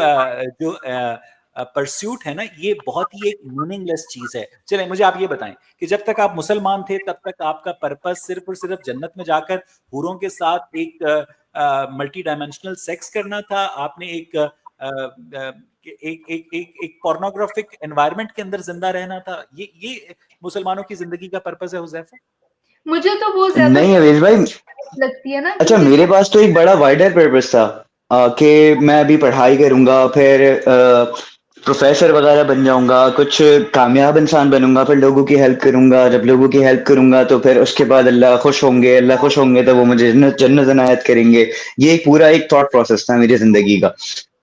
परस्यूट है ना, ये बहुत ही एक मीनिंगलेस चीज है। चले मुझे आप ये बताएं कि जब तक आप मुसलमान थे तब तक आपका पर्पस सिर्फ और सिर्फ जन्नत में जाकर हूरों के साथ एक मल्टी डायमेंशनल सेक्स करना था। आपने एक पोर्नोग्राफिक एनवायरनमेंट के अंदर जिंदा रहना था। ये मुसलमानों की जिंदगी का पर्पस है हुजैफा? मुझे तो वो ज्यादा नहीं अवेश भाई, लगती है ना, अच्छा क्योंकि मेरे पास तो एक बड़ा वाइडर पर्पस था कि मैं अभी पढ़ाई करूंगा, फिर प्रोफेसर वगैरह बन जाऊंगा, कुछ कामयाब इंसान बनूंगा, फिर लोगों की हेल्प करूंगा। जब लोगों की हेल्प करूंगा तो फिर उसके बाद अल्लाह खुश होंगे, अल्लाह खुश होंगे तो वो मुझे जन्नत इनायत करेंगे। ये एक पूरा एक थॉट प्रोसेस था मेरी जिंदगी का।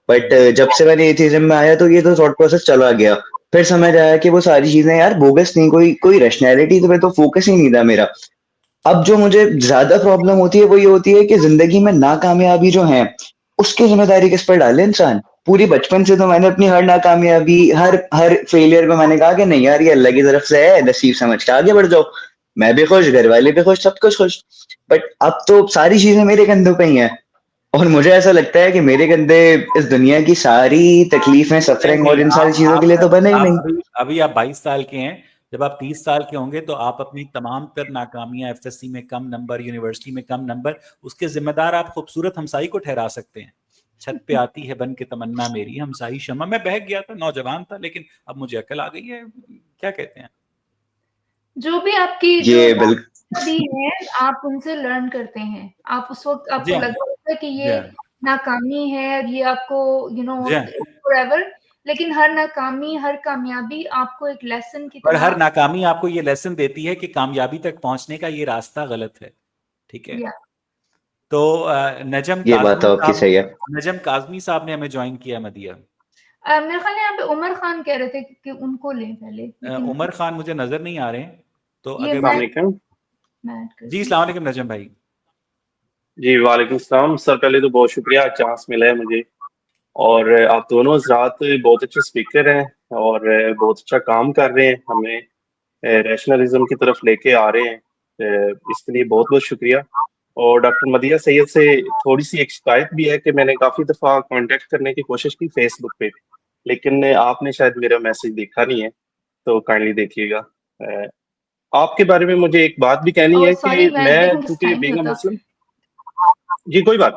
बट जब से मैंने एथिज्म में आया तो ये तो थॉट प्रोसेस चला गया। फिर समझ आया कि वो सारी चीजें यार बोगस नहीं, कोई कोई रैशनैलिटी तो, तो फोकस ही नहीं था मेरा। अब जो मुझे ज्यादा प्रॉब्लम होती है वो ये होती है कि जिंदगी में नाकामयाबी जो है उसकी जिम्मेदारी किस पर डाले इंसान। पूरी बचपन से तो मैंने अपनी हर नाकामयाबी, हर हर फेलियर पे मैंने कहा कि नहीं यार, ये अल्लाह की तरफ से है, नसीब समझ के आगे बढ़ जाओ। मैं भी खुश, घर वाले भी खुश, सब कुछ खुश। बट अब तो सारी चीजें मेरे कंधों पे ही हैं और मुझे ऐसा लगता है कि मेरे कंधे इस दुनिया की सारी तकलीफें, नहीं सफरिंग नहीं, और इन सारी चीजों के लिए तो बने ही आप नहीं। अभी आप 22 साल के हैं। जब आप 30 साल के होंगे तो आप अपनी तमाम तर नाकामियां, एफएससी में कम नंबर, यूनिवर्सिटी में कम नंबर, उसके जिम्मेदार आप खूबसूरत हमसाई को ठहरा सकते हैं। छत पे आती है बन के तमन्ना मेरी हमसाई शमा। मैं बहक गया था, नौजवान था, लेकिन अब मुझे अकल आ गई है। क्या कहते हैं? जो भी आपकी जो ये बिल्कुल भी है, आप उनसे लर्न करते हैं। आप उस वक्त जी आपको हाँ, लगा होगा कि जी ये हाँ, नाकामी है और ये आपको जी हाँ। फॉरएवर, लेकिन हर नाकामी, हर कामयाबी आपको एक लेसन की और तरह। हर नाकामी आपको ये लेसन देती है कि कामयाबी तक पहुंचने का ये रास्ता गलत है। ठीक है। या तो नजम ये बात काजमी तो आपकी साहब, सही है। नजम काजमी साहब ने हमें ज्वाइन किया मदिया। मेरे ख्याल है यहाँ पे उमर खान कह रहे थे कि उनको लें पहले, लेकिन उमर खान मुझे नजर नहीं आ रहे हैं, तो ये अगर मैं मुझे। ऐड कर जी दूं। अस्सलाम वालेकुम नजम भाई। जी वालेकुम सलाम सर। पहले तो बहुत शुक्रिया चांस मिला है मुझे। और आप दोनों हजरात बहुत अच्छे स्पीकर हैं और बहुत अच्छा काम कर रहे हैं, हमें रैशनलिज्म की तरफ लेके आ रहे हैं। इसके लिए बहुत बहुत शुक्रिया। और डॉक्टर मदिया सैयद से थोड़ी सी एक शिकायत भी है कि मैंने काफ़ी दफ़ा कांटेक्ट करने की कोशिश की फेसबुक पे, लेकिन आपने शायद मेरा मैसेज देखा नहीं है। तो काइंडली देखिएगा। आपके बारे में मुझे एक बात भी कहनी है सॉरी, कि मैं मैं देखूं किस चूंकि टाइम बीइंग अ होता। मुस्लिम, जी कोई बात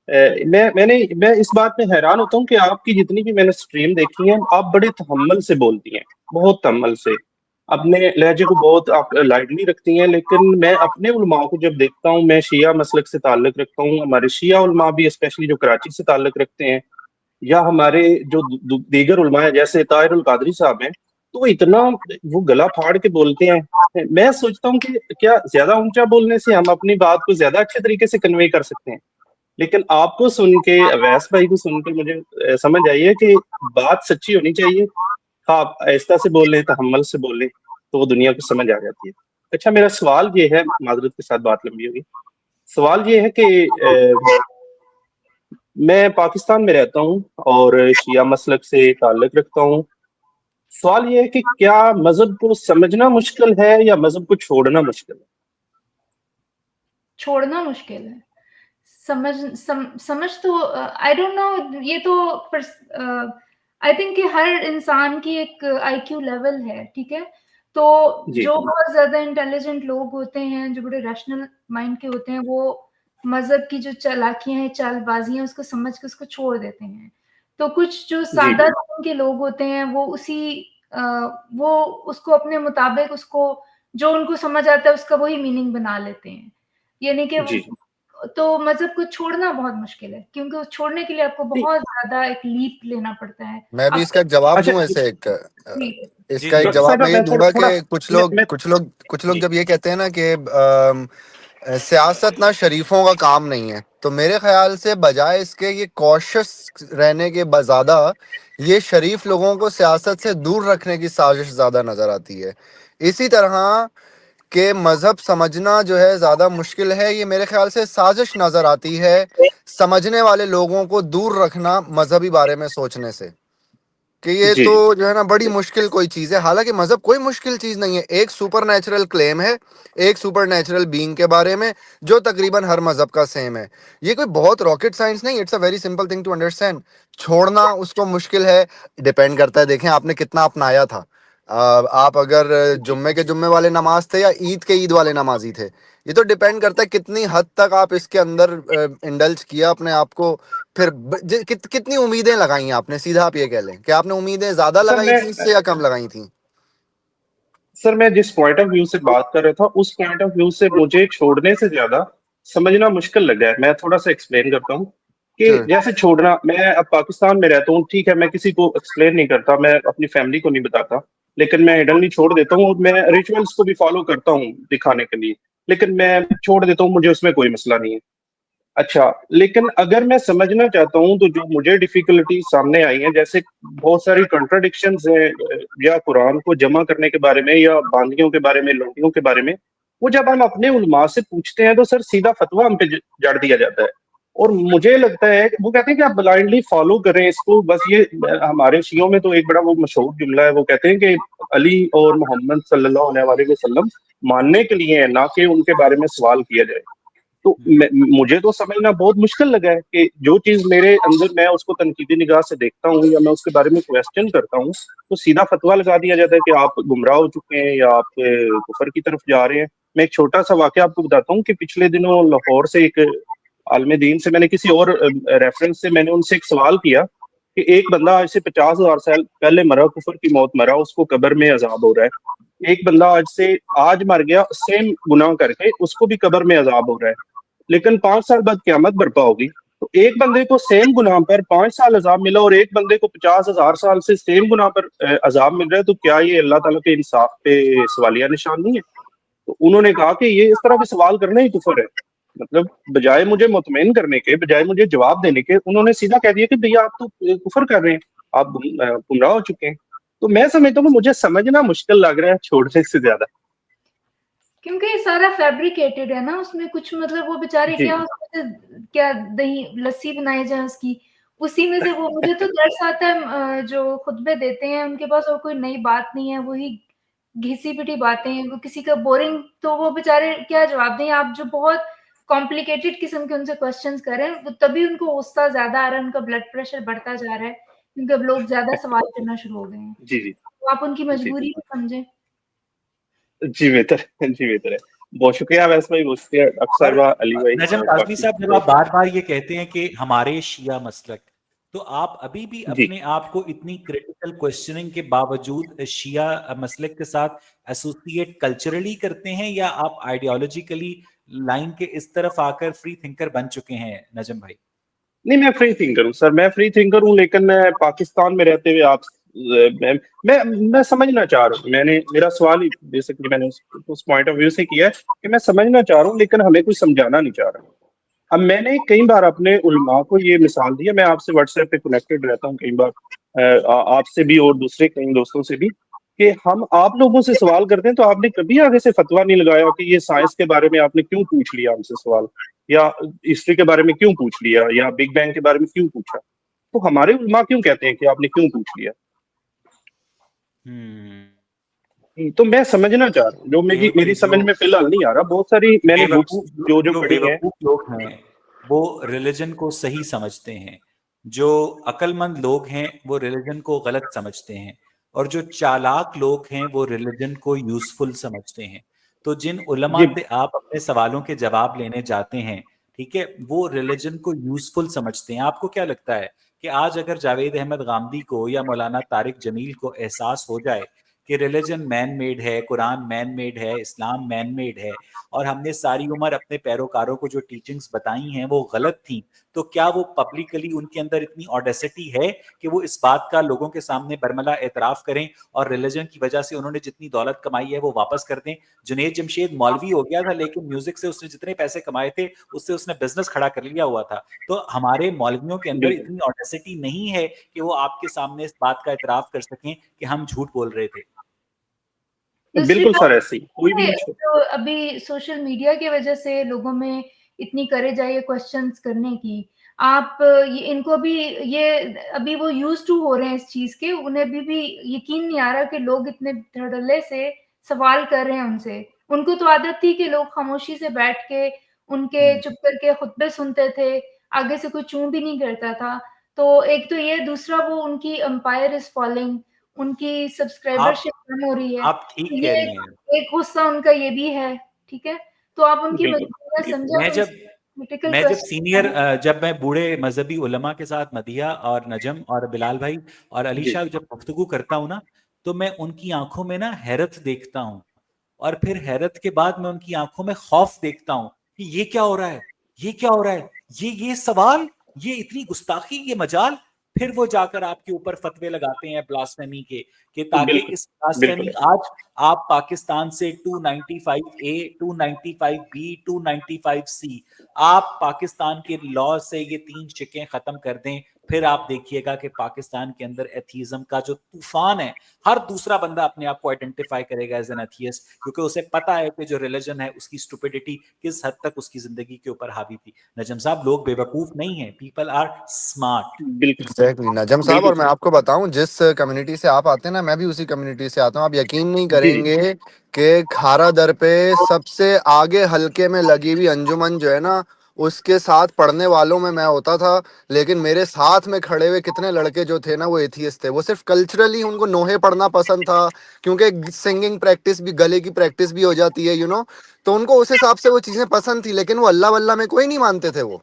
नहीं। मैं इस बात में हैरान होता हूँ कि आपकी जितनी भी मैंने स्ट्रीम देखी है, आप बड़े तहम्मुल से बोलती हैं, बहुत तहम्मुल से, अपने लहजे को बहुत आप लाइटली रखती हैं। लेकिन मैं अपने उलमा को जब देखता हूँ, मैं शिया मसलक से ताल्लुक रखता हूँ, हमारे शिया उलमा भी स्पेशली जो कराची से ताल्लुक रखते हैं, या हमारे जो दीगर उलमा है जैसे ताहिरुल कादरी साहब हैं, तो वो इतना वो गला फाड़ के बोलते हैं। मैं सोचता हूँ कि क्या ज्यादा ऊंचा बोलने से हम अपनी बात को ज्यादा अच्छे तरीके से कन्वे कर सकते हैं। लेकिन आपको सुन के, अवैस भाई को सुन के मुझे समझ आई है कि बात सच्ची होनी चाहिए। हाँ, आप आहिस्ता से बोल लें, तहम्मुल से बोल लें, तो वो दुनिया को समझ आ जाती है। अच्छा, मेरा सवाल ये है, माजरत के साथ बात लंबी होगी, सवाल ये है कि मैं पाकिस्तान में रहता हूँ और शिया मसलक से ताल्लुक रखता हूँ। सवाल ये है कि क्या मजहब को समझना मुश्किल है या मजहब को छोड़ना मुश्किल है? छोड़ना मुश्किल है। समझ तो आई डोंट नो, ये तो आई थिंक कि हर इंसान की एक आईक्यू लेवल है, ठीक है? तो जी जो बहुत ज्यादा इंटेलिजेंट लोग होते हैं, जो बड़े रैशनल माइंड के होते हैं, वो मजहब की जो चालाकियां हैं, चालबाजियां, उसको समझ के उसको छोड़ देते हैं। तो कुछ जो जी सादा किस्म के लोग होते हैं, वो उसको अपने मुताबिक, उसको जो उनको समझ आता है उसका वही मीनिंग बना लेते हैं। यानी कि जी तो मजहब को छोड़ना बहुत मुश्किल है, क्योंकि उस छोड़ने के लिए आपको नहीं, बहुत ज्यादा एक लीप लेना पड़ता है। मैं भी अब इसका एक जवाब अच्छा दूं ऐसे एक जी, जी इसका जी एक डॉक्टर जवाब साहब, मैं ये मैं थोड़ा दूंगा थोड़ा कि कुछ लोग जी जब ये कहते हैं ना कि सियासत ना शरीफों का काम नहीं है, तो मेरे ख्याल से बजाय इसके ये कॉशियस रहने के बजादा ये शरीफ लोगों को सियासत से दूर रखने की साजिश ज़्यादा नज़र आती है। इसी तरह के मज़हब समझना जो है ज़्यादा मुश्किल है, ये मेरे ख्याल से साजिश नज़र आती है समझने वाले लोगों को दूर रखना मजहबी बारे में सोचने से, कि ये जी तो जो है ना बड़ी मुश्किल कोई चीज़ है। हालांकि मज़हब कोई मुश्किल चीज़ नहीं है, एक सुपर नेचुरल क्लेम है एक सुपर नेचुरल बीइंग के बारे में, जो तकरीबन हर मज़हब का सेम है। ये कोई बहुत रॉकेट साइंस नहीं, it's a very simple thing to understand. छोड़ना उसको मुश्किल है, डिपेंड करता है, देखें आपने कितना अपनाया था। आप अगर जी जुम्मे के जुम्मे वाले नमाज थे या ईद के ईद वाले नमाजी थे, ये तो डिपेंड करता है कितनी हद तक आप इसके अंदर इंडल्ज किया अपने आप को। फिर कितनी उम्मीदें लगाई आपने, सीधा आप ये कह लें कि आपने उम्मीदें ज्यादा सर लगाई मैं थी इससे या कम लगाई थी। सर मैं जिस पॉइंट ऑफ व्यू से बात कर रहा था, उस पॉइंट ऑफ व्यू से मुझे छोड़ने से ज्यादा समझना मुश्किल लगा है। मैं थोड़ा सा एक्सप्लेन करता हूँ कि Sure. जैसे छोड़ना, मैं अब पाकिस्तान में रहता हूँ, ठीक है, मैं किसी को एक्सप्लेन नहीं करता, मैं अपनी फैमिली को नहीं बताता, लेकिन मैं हिडनली छोड़ देता हूँ और मैं रिचुअल्स को भी फॉलो करता हूँ दिखाने के लिए, लेकिन मैं छोड़ देता हूँ, मुझे उसमें कोई मसला नहीं है। अच्छा, लेकिन अगर मैं समझना चाहता हूँ तो जो मुझे डिफिकल्टी सामने आई है, जैसे बहुत सारी कॉन्ट्रडिक्शंस हैं, या कुरान को जमा करने के बारे में, या बांदियों के बारे में, लोटियों के बारे में, वो जब हम अपने उलमा से पूछते हैं तो सर सीधा फतवा हम पे जड़ दिया जाता है। और मुझे लगता है कि वो कहते हैं कि आप ब्लाइंडली फॉलो करें इसको, बस ये हमारे शियों में तो एक बड़ा वो मशहूर जुमला है, वो कहते हैं कि अली और मोहम्मद सल्लल्लाहु अलैहि वसल्लम मानने के लिए है, ना कि उनके बारे में सवाल किया जाए। तो मुझे तो समझना बहुत मुश्किल लगा है कि जो चीज मेरे अंदर, मैं उसको तनकीदी निगाह से देखता हूँ या मैं उसके बारे में क्वेश्चन करता हूँ, तो सीधा फतवा लगा दिया जाता है कि आप गुमराह हो चुके हैं या आप कुफर की तरफ जा रहे हैं। मैं एक छोटा सा वाकया आपको बताता हूँ कि पिछले दिनों लाहौर से एक आलम दीन से, मैंने किसी और रेफरेंस से मैंने उनसे एक सवाल किया कि एक बंदा आज से 50,000 साल पहले मरा, कुफर की मौत मरा, उसको कब्र में अजाब हो रहा है। एक बंदा आज मर गया सेम गुनाह करके, उसको भी कब्र में अजाब हो रहा है, लेकिन 5 साल बाद क्यामत बर्पा होगी। तो एक बंदे को सेम गुनाह पर 5 साल अजाब मिला और एक बंदे को 50,000 साल से सेम गुनाह पर अजाब मिल रहा है, तो क्या ये अल्लाह ताला के इंसाफ पे सवालिया निशान नहीं है? तो उन्होंने कहा कि ये इस तरह के सवाल करना ही कुफर है। मतलब बजाय मुझे मुतमईन करने के, बजाय मुझे जवाब देने के, उन्होंने सीधा कह दिया कि भैया आप तो कुफर कर रहे हैं, आप गुमराह हो चुके हैं। तो मैं समझता हूँ, मुझे समझना मुश्किल लग रहा है छोड़ने से ज्यादा। क्योंकि ये सारा फैब्रिकेटेड है ना, उसमें कुछ मतलब वो बेचारे जी क्या दही लस्सी बनाई जाए उसकी, उसी में से वो मुझे तो दर्स आता है। जो खुतबे देते हैं उनके पास और कोई नई बात नहीं है, वही घिसी पिटी बातें हैं, वो किसी का बोरिंग, तो वो बेचारे क्या जवाब दें। आप जो बहुत कॉम्प्लिकेटेड किस्म के उनसे क्वेश्चंस कर रहे हैं, वो तभी उनको गुस्सा ज्यादा आ रहा है, उनका ब्लड प्रेशर बढ़ता जा रहा है, क्योंकि अब लोग ज्यादा सवाल करना शुरू हो गए हैं। जी जी तो आप उनकी जी, मजबूरी भी समझें। जी बेहतर है, जी बेहतर है। बहुत शुक्रिया वैसे भाई, बहुत शुक्रिया डॉक्टर और साहिबा, अली भाई, नजम काज़मी बाकी साहब, जब आप बार-बार ये कहते हैं कि हमारे शिया मसलक, तो आप अभी भी जी। अपने आप को इतनी क्रिटिकल क्वेश्चनिंग के बावजूद शिया मसलक के साथ एसोसिएट कल्चरली करते हैं, या आप आइडियोलॉजिकली लाइन के इस तरफ आकर फ्री थिंकर बन चुके हैं नजम भाई? नहीं, मैं फ्री थिंकर हूँ सर, मैं फ्री थिंकर हूँ, लेकिन मैं पाकिस्तान में रहते हुए आप मैं समझना चाह रहा हूँ। मेरा सवाल ही बेसिकली मैंने उस पॉइंट ऑफ व्यू से किया है कि मैं समझना चाह रहा हूँ, लेकिन हमें कुछ समझाना नहीं चाह रहा। अब मैंने कई बार अपने उलमा को ये मिसाल दी है, मैं आपसे व्हाट्सएप पे कनेक्टेड रहता हूँ कई बार, आपसे भी और दूसरे कई दोस्तों से भी, कि हम आप लोगों से सवाल करते हैं तो आपने कभी आगे से फतवा नहीं लगाया कि ये साइंस के बारे में आपने क्यों पूछ लिया हमसे सवाल, या हिस्ट्री के बारे में क्यों पूछ लिया, या बिग बैंग के बारे में क्यों पूछा। तो हमारे उलमा क्यों कहते हैं कि आपने क्यों पूछ लिया? तो मैं समझना चाह रहा हूँ, जो ये मेरी समझ में फिलहाल नहीं आ रहा। बहुत सारी मैंने बुक्स जो जो पढ़ी हैं। बेवकूफ लोग हैं वो रिलीजन को सही समझते हैं, जो अक्लमंद लोग हैं वो रिलीजन को गलत समझते हैं, और जो चालाक लोग हैं वो रिलीजन को यूजफुल समझते हैं। तो जिन उलमा जी से आप अपने सवालों के जवाब लेने जाते हैं, ठीक है, वो रिलीजन को यूजफुल समझते हैं। आपको क्या लगता है कि आज अगर जावेद अहमद गामदी को या मौलाना तारिक जमील को एहसास हो जाए कि रिलीजन मैन मेड है, कुरान मैन मेड है, इस्लाम मैन मेड है, और हमने सारी उम्र अपने पैरोकारों को जो टीचिंग्स बताई हैं वो गलत थी, तो क्या वो पब्लिकली उनके अंदर इतनी ऑडेसिटी है कि वो इस बात का लोगों के सामने बरमला एतराफ करें और रिलीजन की वजह से उन्होंने जितनी दौलत कमाई है वो वापस कर दें? जुनेद जमशेद मौलवी हो गया था, लेकिन म्यूजिक से उसने जितने पैसे कमाए थे उससे उसने बिजनेस खड़ा कर लिया हुआ था। तो हमारे मौलवियों के अंदर बिल्कुल इतनी ऑडेसिटी नहीं है कि वो आपके सामने इस बात का एतराफ कर सकें कि हम झूठ बोल रहे थे। दूसरी बिल्कुल बात सर, ऐसे ही कोई भी है, नहीं जो अभी सोशल मीडिया की वजह से लोगों में इतनी करेज आई है क्वेश्चंस करने की। आप ये इनको भी ये अभी वो यूज्ड टू हो रहे हैं इस चीज के, उन्हें भी यकीन नहीं आ रहा कि लोग इतने धड़ल्ले से सवाल कर रहे हैं उनसे। उनको तो आदत थी कि लोग खामोशी से बैठ के उनके चुप करके खुतबे सुनते थे, आगे से कोई चूं भी नहीं करता था। तो एक तो ये, दूसरा वो उनकी एम्पायर इज फॉलिंग, उनकी सब्सक्राइबरशिप कम हो रही है। आप ठीक कह ये रही हैं। एक गुस्सा उनका ये भी है, ठीक है? तो आप उनकी बिल्कुल मजबूरियाँ बिल्कुल। समझें मैं और जब उनसे क्रिटिकल मैं जब सीनियर क्वेश्चन जब मैं बूढ़े मजहबी उलमा के साथ मदिया और नजम और बिलाल भाई और अली जी शाह जब गुफ्तगू करता हूँ ना, तो मैं उनकी आंखों में ना हैरत देखता हूँ, और फिर हैरत के बाद मैं उनकी आंखों में खौफ देखता हूँ कि ये क्या हो रहा है, ये क्या हो रहा है, ये सवाल, ये इतनी गुस्ताखी, ये मजाल। फिर वो जाकर आपके ऊपर फतवे लगाते हैं ब्लास्फेमी के, कि ताकि बिल्कुल इस ब्लास्फेमी, बिल्कुल आज आप पाकिस्तान से 295A 295B 295C, आप पाकिस्तान के लॉ से ये 3 शिकें खत्म कर दें, फिर आप देखिएगा कि पाकिस्तान के अंदर एथीज्म का जो तूफान है, हर दूसरा बंदा अपने आप को आइडेंटिफाई करेगा एज एन एथियस्ट, क्योंकि उसे पता है कि जो रिलीजन है उसकी स्टुपिडिटी किस हद तक उसकी जिंदगी के ऊपर हावी थी। नजम साहब, लोग बेवकूफ नहीं है, पीपल आर स्मार्ट। बिल्कुल एग्जैक्टली नजम साहब, बिल्कुल और मैं आपको बताऊं जिस कम्युनिटी से आप आते हैं ना, मैं भी उसी कम्युनिटी से आता हूं। आप यकीन नहीं जी जी करेंगे कि खारा दर पे सबसे आगे हलके में लगी हुई अंजुमन जो है ना, उसके साथ पढ़ने वालों में मैं होता था। लेकिन मेरे साथ में खड़े हुए कितने लड़के जो थे ना, वो एथियस्ट थे। वो सिर्फ कल्चरली उनको नोहे पढ़ना पसंद था, क्योंकि सिंगिंग प्रैक्टिस भी, गले की प्रैक्टिस भी हो जाती है, तो उनको उस हिसाब से वो चीजें पसंद थी। लेकिन वो अल्लाह वल्लाह में कोई नहीं मानते थे वो।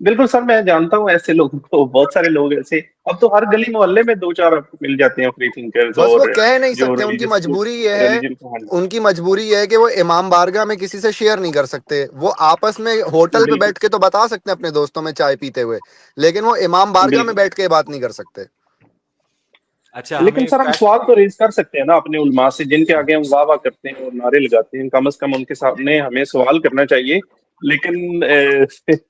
बिल्कुल सर, मैं जानता हूँ ऐसे लोगों को, बहुत सारे लोग ऐसे। अब तो हर गली मोहल्ले में 2-4 आपको मिल जाते हैं फ्री थिंकर्स, बस वो और कह नहीं जो सकते, उनकी रिलीजियस मजबूरी ये है, रिलीजन को। हाँ उनकी मजबूरी ये है कि वो इमाम बारगाह में किसी से शेयर नहीं कर सकते। वो आपस में होटल पे बिल्कुल बैठ के तो बता सकते हैं अपने दोस्तों में चाय पीते हुए, लेकिन वो इमाम बारगाह में बिल्कुल। बैठ के ये बात नहीं कर सकते। अच्छा, लेकिन हमें सर हम फैक्ट, सवाल तो रेज कर सकते हैं ना अपने उलमा से, जिनके आगे हम वाह वाह करते हैं और नारे लगाते हैं। कम से कम उनके सामने हमें सवाल करना चाहिए। लेकिन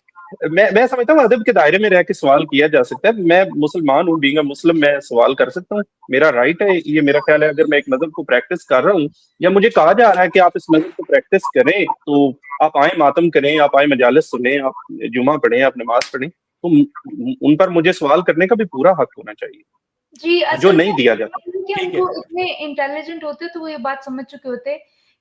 मैं समझता हूँ अदब के दायरे में रह के सवाल किया जा सकता है। मैं मुसलमान हूँ, बीइंग अ मुस्लिम मैं सवाल कर सकता हूँ, मेरा राइट है ये। मेरा ख्याल है अगर मैं एक मजहब को प्रैक्टिस कर रहा हूँ, या मुझे कहा जा रहा है कि आप इस मजहब को प्रैक्टिस करें, तो आप आए मातम करें, आप आए मजालिस सुने, आप जुमा पढ़ें, आप नमाज पढ़ें, तो उन पर मुझे सवाल करने का भी पूरा हक होना चाहिए, जी, जो असल में नहीं दिया जाता। कि ठीक है। उनको इतने इंटेलिजेंट होते तो वो ये बात समझ चुके होते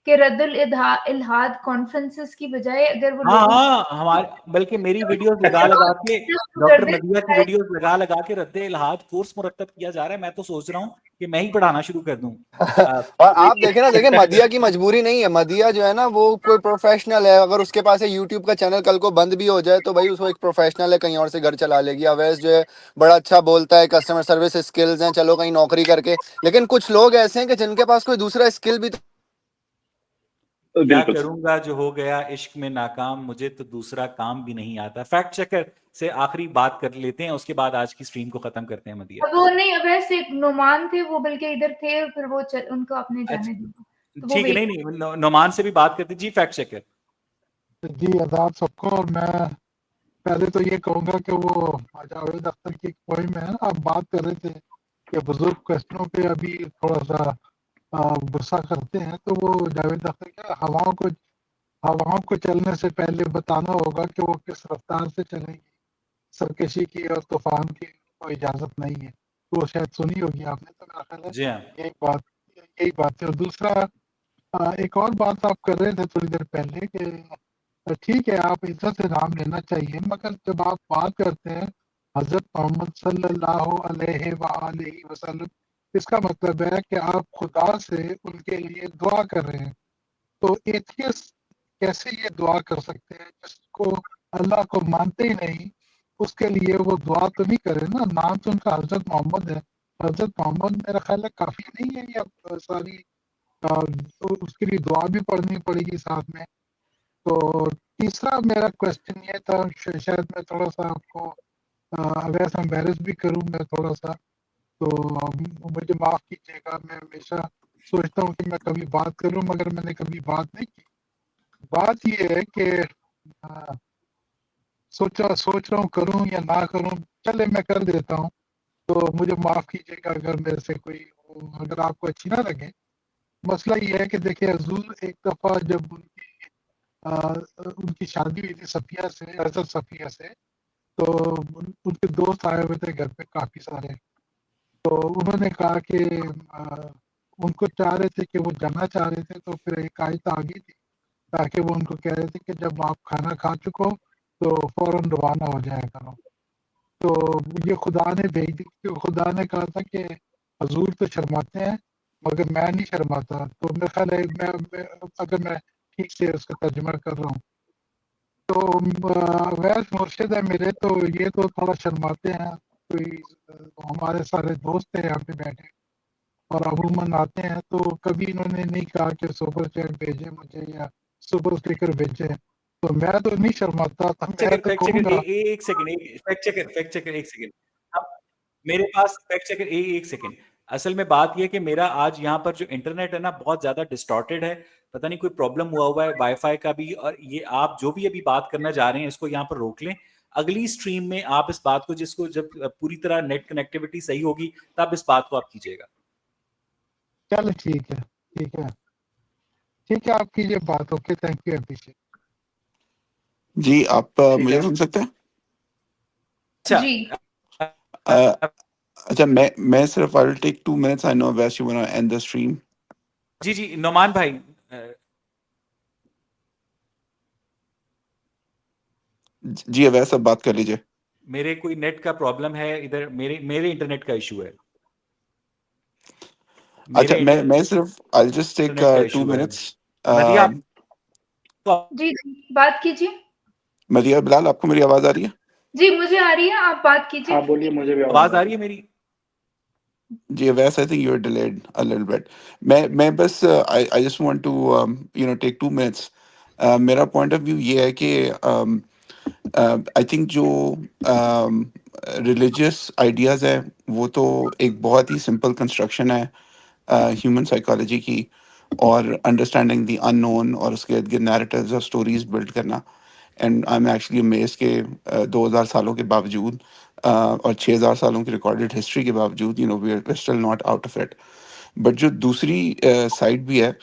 कि रद्दुल इल्हाद कॉन्फ्रेंसेस की बजाय अगर वो हाँ लोगों हाँ हमारे बल्कि मेरी वीडियोस लगा लगा के डॉक्टर मदिया की वीडियोस लगा लगा के रद्दे इल्हाद कोर्स मुरतब किया जा रहा है। मैं तो सोच रहा हूँ कि मैं ही पढ़ाना शुरू कर दूं। और आप देखें ना, देखें मदिया की मजबूरी नहीं है। मदिया जो है ना वो कोई प्रोफेशनल है। अगर उसके पास है यूट्यूब का चैनल कल को बंद भी हो जाए तो भाई उसको एक प्रोफेशनल है, कहीं और से घर चला लेगी। अवैस जो है बड़ा अच्छा बोलता है, कस्टमर सर्विस स्किल्स हैं, चलो कहीं नौकरी करके। लेकिन कुछ लोग ऐसे हैं कि जिनके पास कोई दूसरा स्किल भी क्या बिल्कुल करूंगा जो हो गया इश्क में नाकाम, मुझे तो दूसरा काम भी नहीं आता। फैक्ट चेकर से आखिरी बात कर लेते हैं, उसके बाद आज की स्ट्रीम को खत्म करते हैं मदिया। वो नहीं, अवैस एक नुमान थे, वो बल्कि इधर थे, फिर वो उनको अपने जाने दिया तो वो ठीक है, नहीं नहीं नोमान से भी बात करते। जी फैक्ट चेकर। जी आदाब सबको। और मैं पहले तो ये कहूँगा कि वो जावेद अख्तर की पोइम में है ना, आप बात कर रहे थे कि बुजुर्ग क्वेश्चनों पे अभी थोड़ा सा गुस्सा करते हैं, तो वो जावेद अख्तर के हवाओं को चलने से पहले बताना होगा कि वो किस रफ्तार से चलेंगी, सरकशी की और तूफान की कोई इजाज़त नहीं है। तो वो शायद सुनी होगी आपने, तो मेरा ख्याल है जी हाँ। यही बात है। और दूसरा एक और बात आप कर रहे थे थोड़ी देर पहले कि ठीक है आप इज्जत से नाम लेना चाहिए, मगर जब आप बात करते हैं हजरत मोहम्मद सल्लल्लाहु अलैहि वसल्लम, इसका मतलब है कि आप खुदा से उनके लिए दुआ कर रहे हैं। तो एथियस्ट कैसे ये दुआ कर सकते हैं? जिसको अल्लाह को मानते ही नहीं, उसके लिए वो दुआ तो नहीं करे ना। नाम तो उनका हजरत मोहम्मद है। हजरत मोहम्मद मेरा ख्याल है काफ़ी नहीं है ये सारी तो उसके लिए दुआ भी पढ़नी पड़ेगी साथ में। तो तीसरा मेरा क्वेश्चन ये था, शायद मैं थोड़ा सा आपको अवैस एम्बेरस भी करूं मैं थोड़ा सा, तो मुझे माफ़ कीजिएगा। मैं हमेशा सोचता हूँ कि मैं कभी बात करूं, मगर मैंने कभी बात नहीं की। बात ये है कि सोच रहा हूँ करूं या ना करूं, चले मैं कर देता हूँ। तो मुझे माफ़ कीजिएगा अगर मेरे से कोई अगर आपको अच्छी ना लगे। मसला ये है कि देखिए हजूर एक दफ़ा जब उनकी शादी हुई थी सफिया से, हजरत सफिया से, तो उनके दोस्त आए हुए थे घर पे काफ़ी सारे। तो उन्होंने कहा कि उनको चाह रहे थे कि वो जाना चाह रहे थे, तो फिर एक आयत आ गई थी ताकि वो उनको कह रहे थे कि जब आप खाना खा चुको तो फ़ौरन रवाना हो जाया करो। तो ये खुदा ने भेज दी, क्योंकि खुदा ने कहा था कि हजूर तो शर्माते हैं मगर मैं नहीं शर्माता। तो मेरा ख्याल है मैं अगर मैं ठीक से उसका तर्जुमा कर रहा हूँ तो अवैस मुर्शिद है मेरे, तो ये तो थोड़ा शर्माते हैं। कोई हमारे सारे दोस्त हैं यहाँ पे बैठे और अमूमन आते हैं, तो कभी इन्होंने नहीं कहा कि सुपर चैट भेजे मुझे या सुपर स्टिकर भेजे। तो मैं तो नहीं शर्माता था, मैं तो कहूँगा। एक सेकंड, फैक्ट चेकर एक सेकंड। अब मेरे पास फैक्ट चेकर एक सेकंड। असल में बात यह कि मेरा आज यहाँ पर जो इंटरनेट है ना बहुत ज्यादा डिस्टॉर्टेड है। पता नहीं कोई प्रॉब्लम हुआ है वाईफाई का भी। और ये आप जो भी अभी बात करना जा रहे हैं इसको यहाँ पर रोक लें। अगली स्ट्रीम में आप इस बात को जिसको जब पूरी तरह नेट कनेक्टिविटी सही होगी तब इस बात को आप कीजिएगा। चलो ठीक है, ठीक है, ठीक है, आप कीजिए बात। Okay, thank you, Abhishek ji. आप ठीक मुझे है। सुन सकते हैं? अच्छा जी अच्छा, मैं सिर्फ I will take 2 minutes. I know Awais you want to end the stream. जी जी नोमान भाई जी अवैस अब बात कर लीजिए। मेरे कोई नेट का प्रॉब्लम है इधर, मेरे इंटरनेट का इशू है। अच्छा, मैं सिर्फ I will just take internet का 2 इशू है। minutes. मदिया जी बात कीजिए। मदिया बिलाल, आपको मेरी आवाज आ रही है? जी मुझे आ रही है, आप बात कीजिए। हाँ बोलिए, मुझे भी आवाज आ रही है मेरी? जी Awais, I think you are delayed a little bit. मैं बस I just want to take 2 minutes. मेरा पॉइंट ऑफ व्यू ये है कि आई थिंक जो रिलीजियस आइडियाज़ है वो तो एक बहुत ही सिंपल कंस्ट्रक्शन है ह्यूमन साइकोलॉजी की, और अंडरस्टैंडिंग द अननोन और उसके इर्द गिर्द नैरेटिव्स और स्टोरीज बिल्ड करना। And I am actually amazed के 2000 सालों के बावजूद और 6000 सालों की रिकॉर्डेड हिस्ट्री के बावजूद we are still not out of it. But जो दूसरी साइड भी है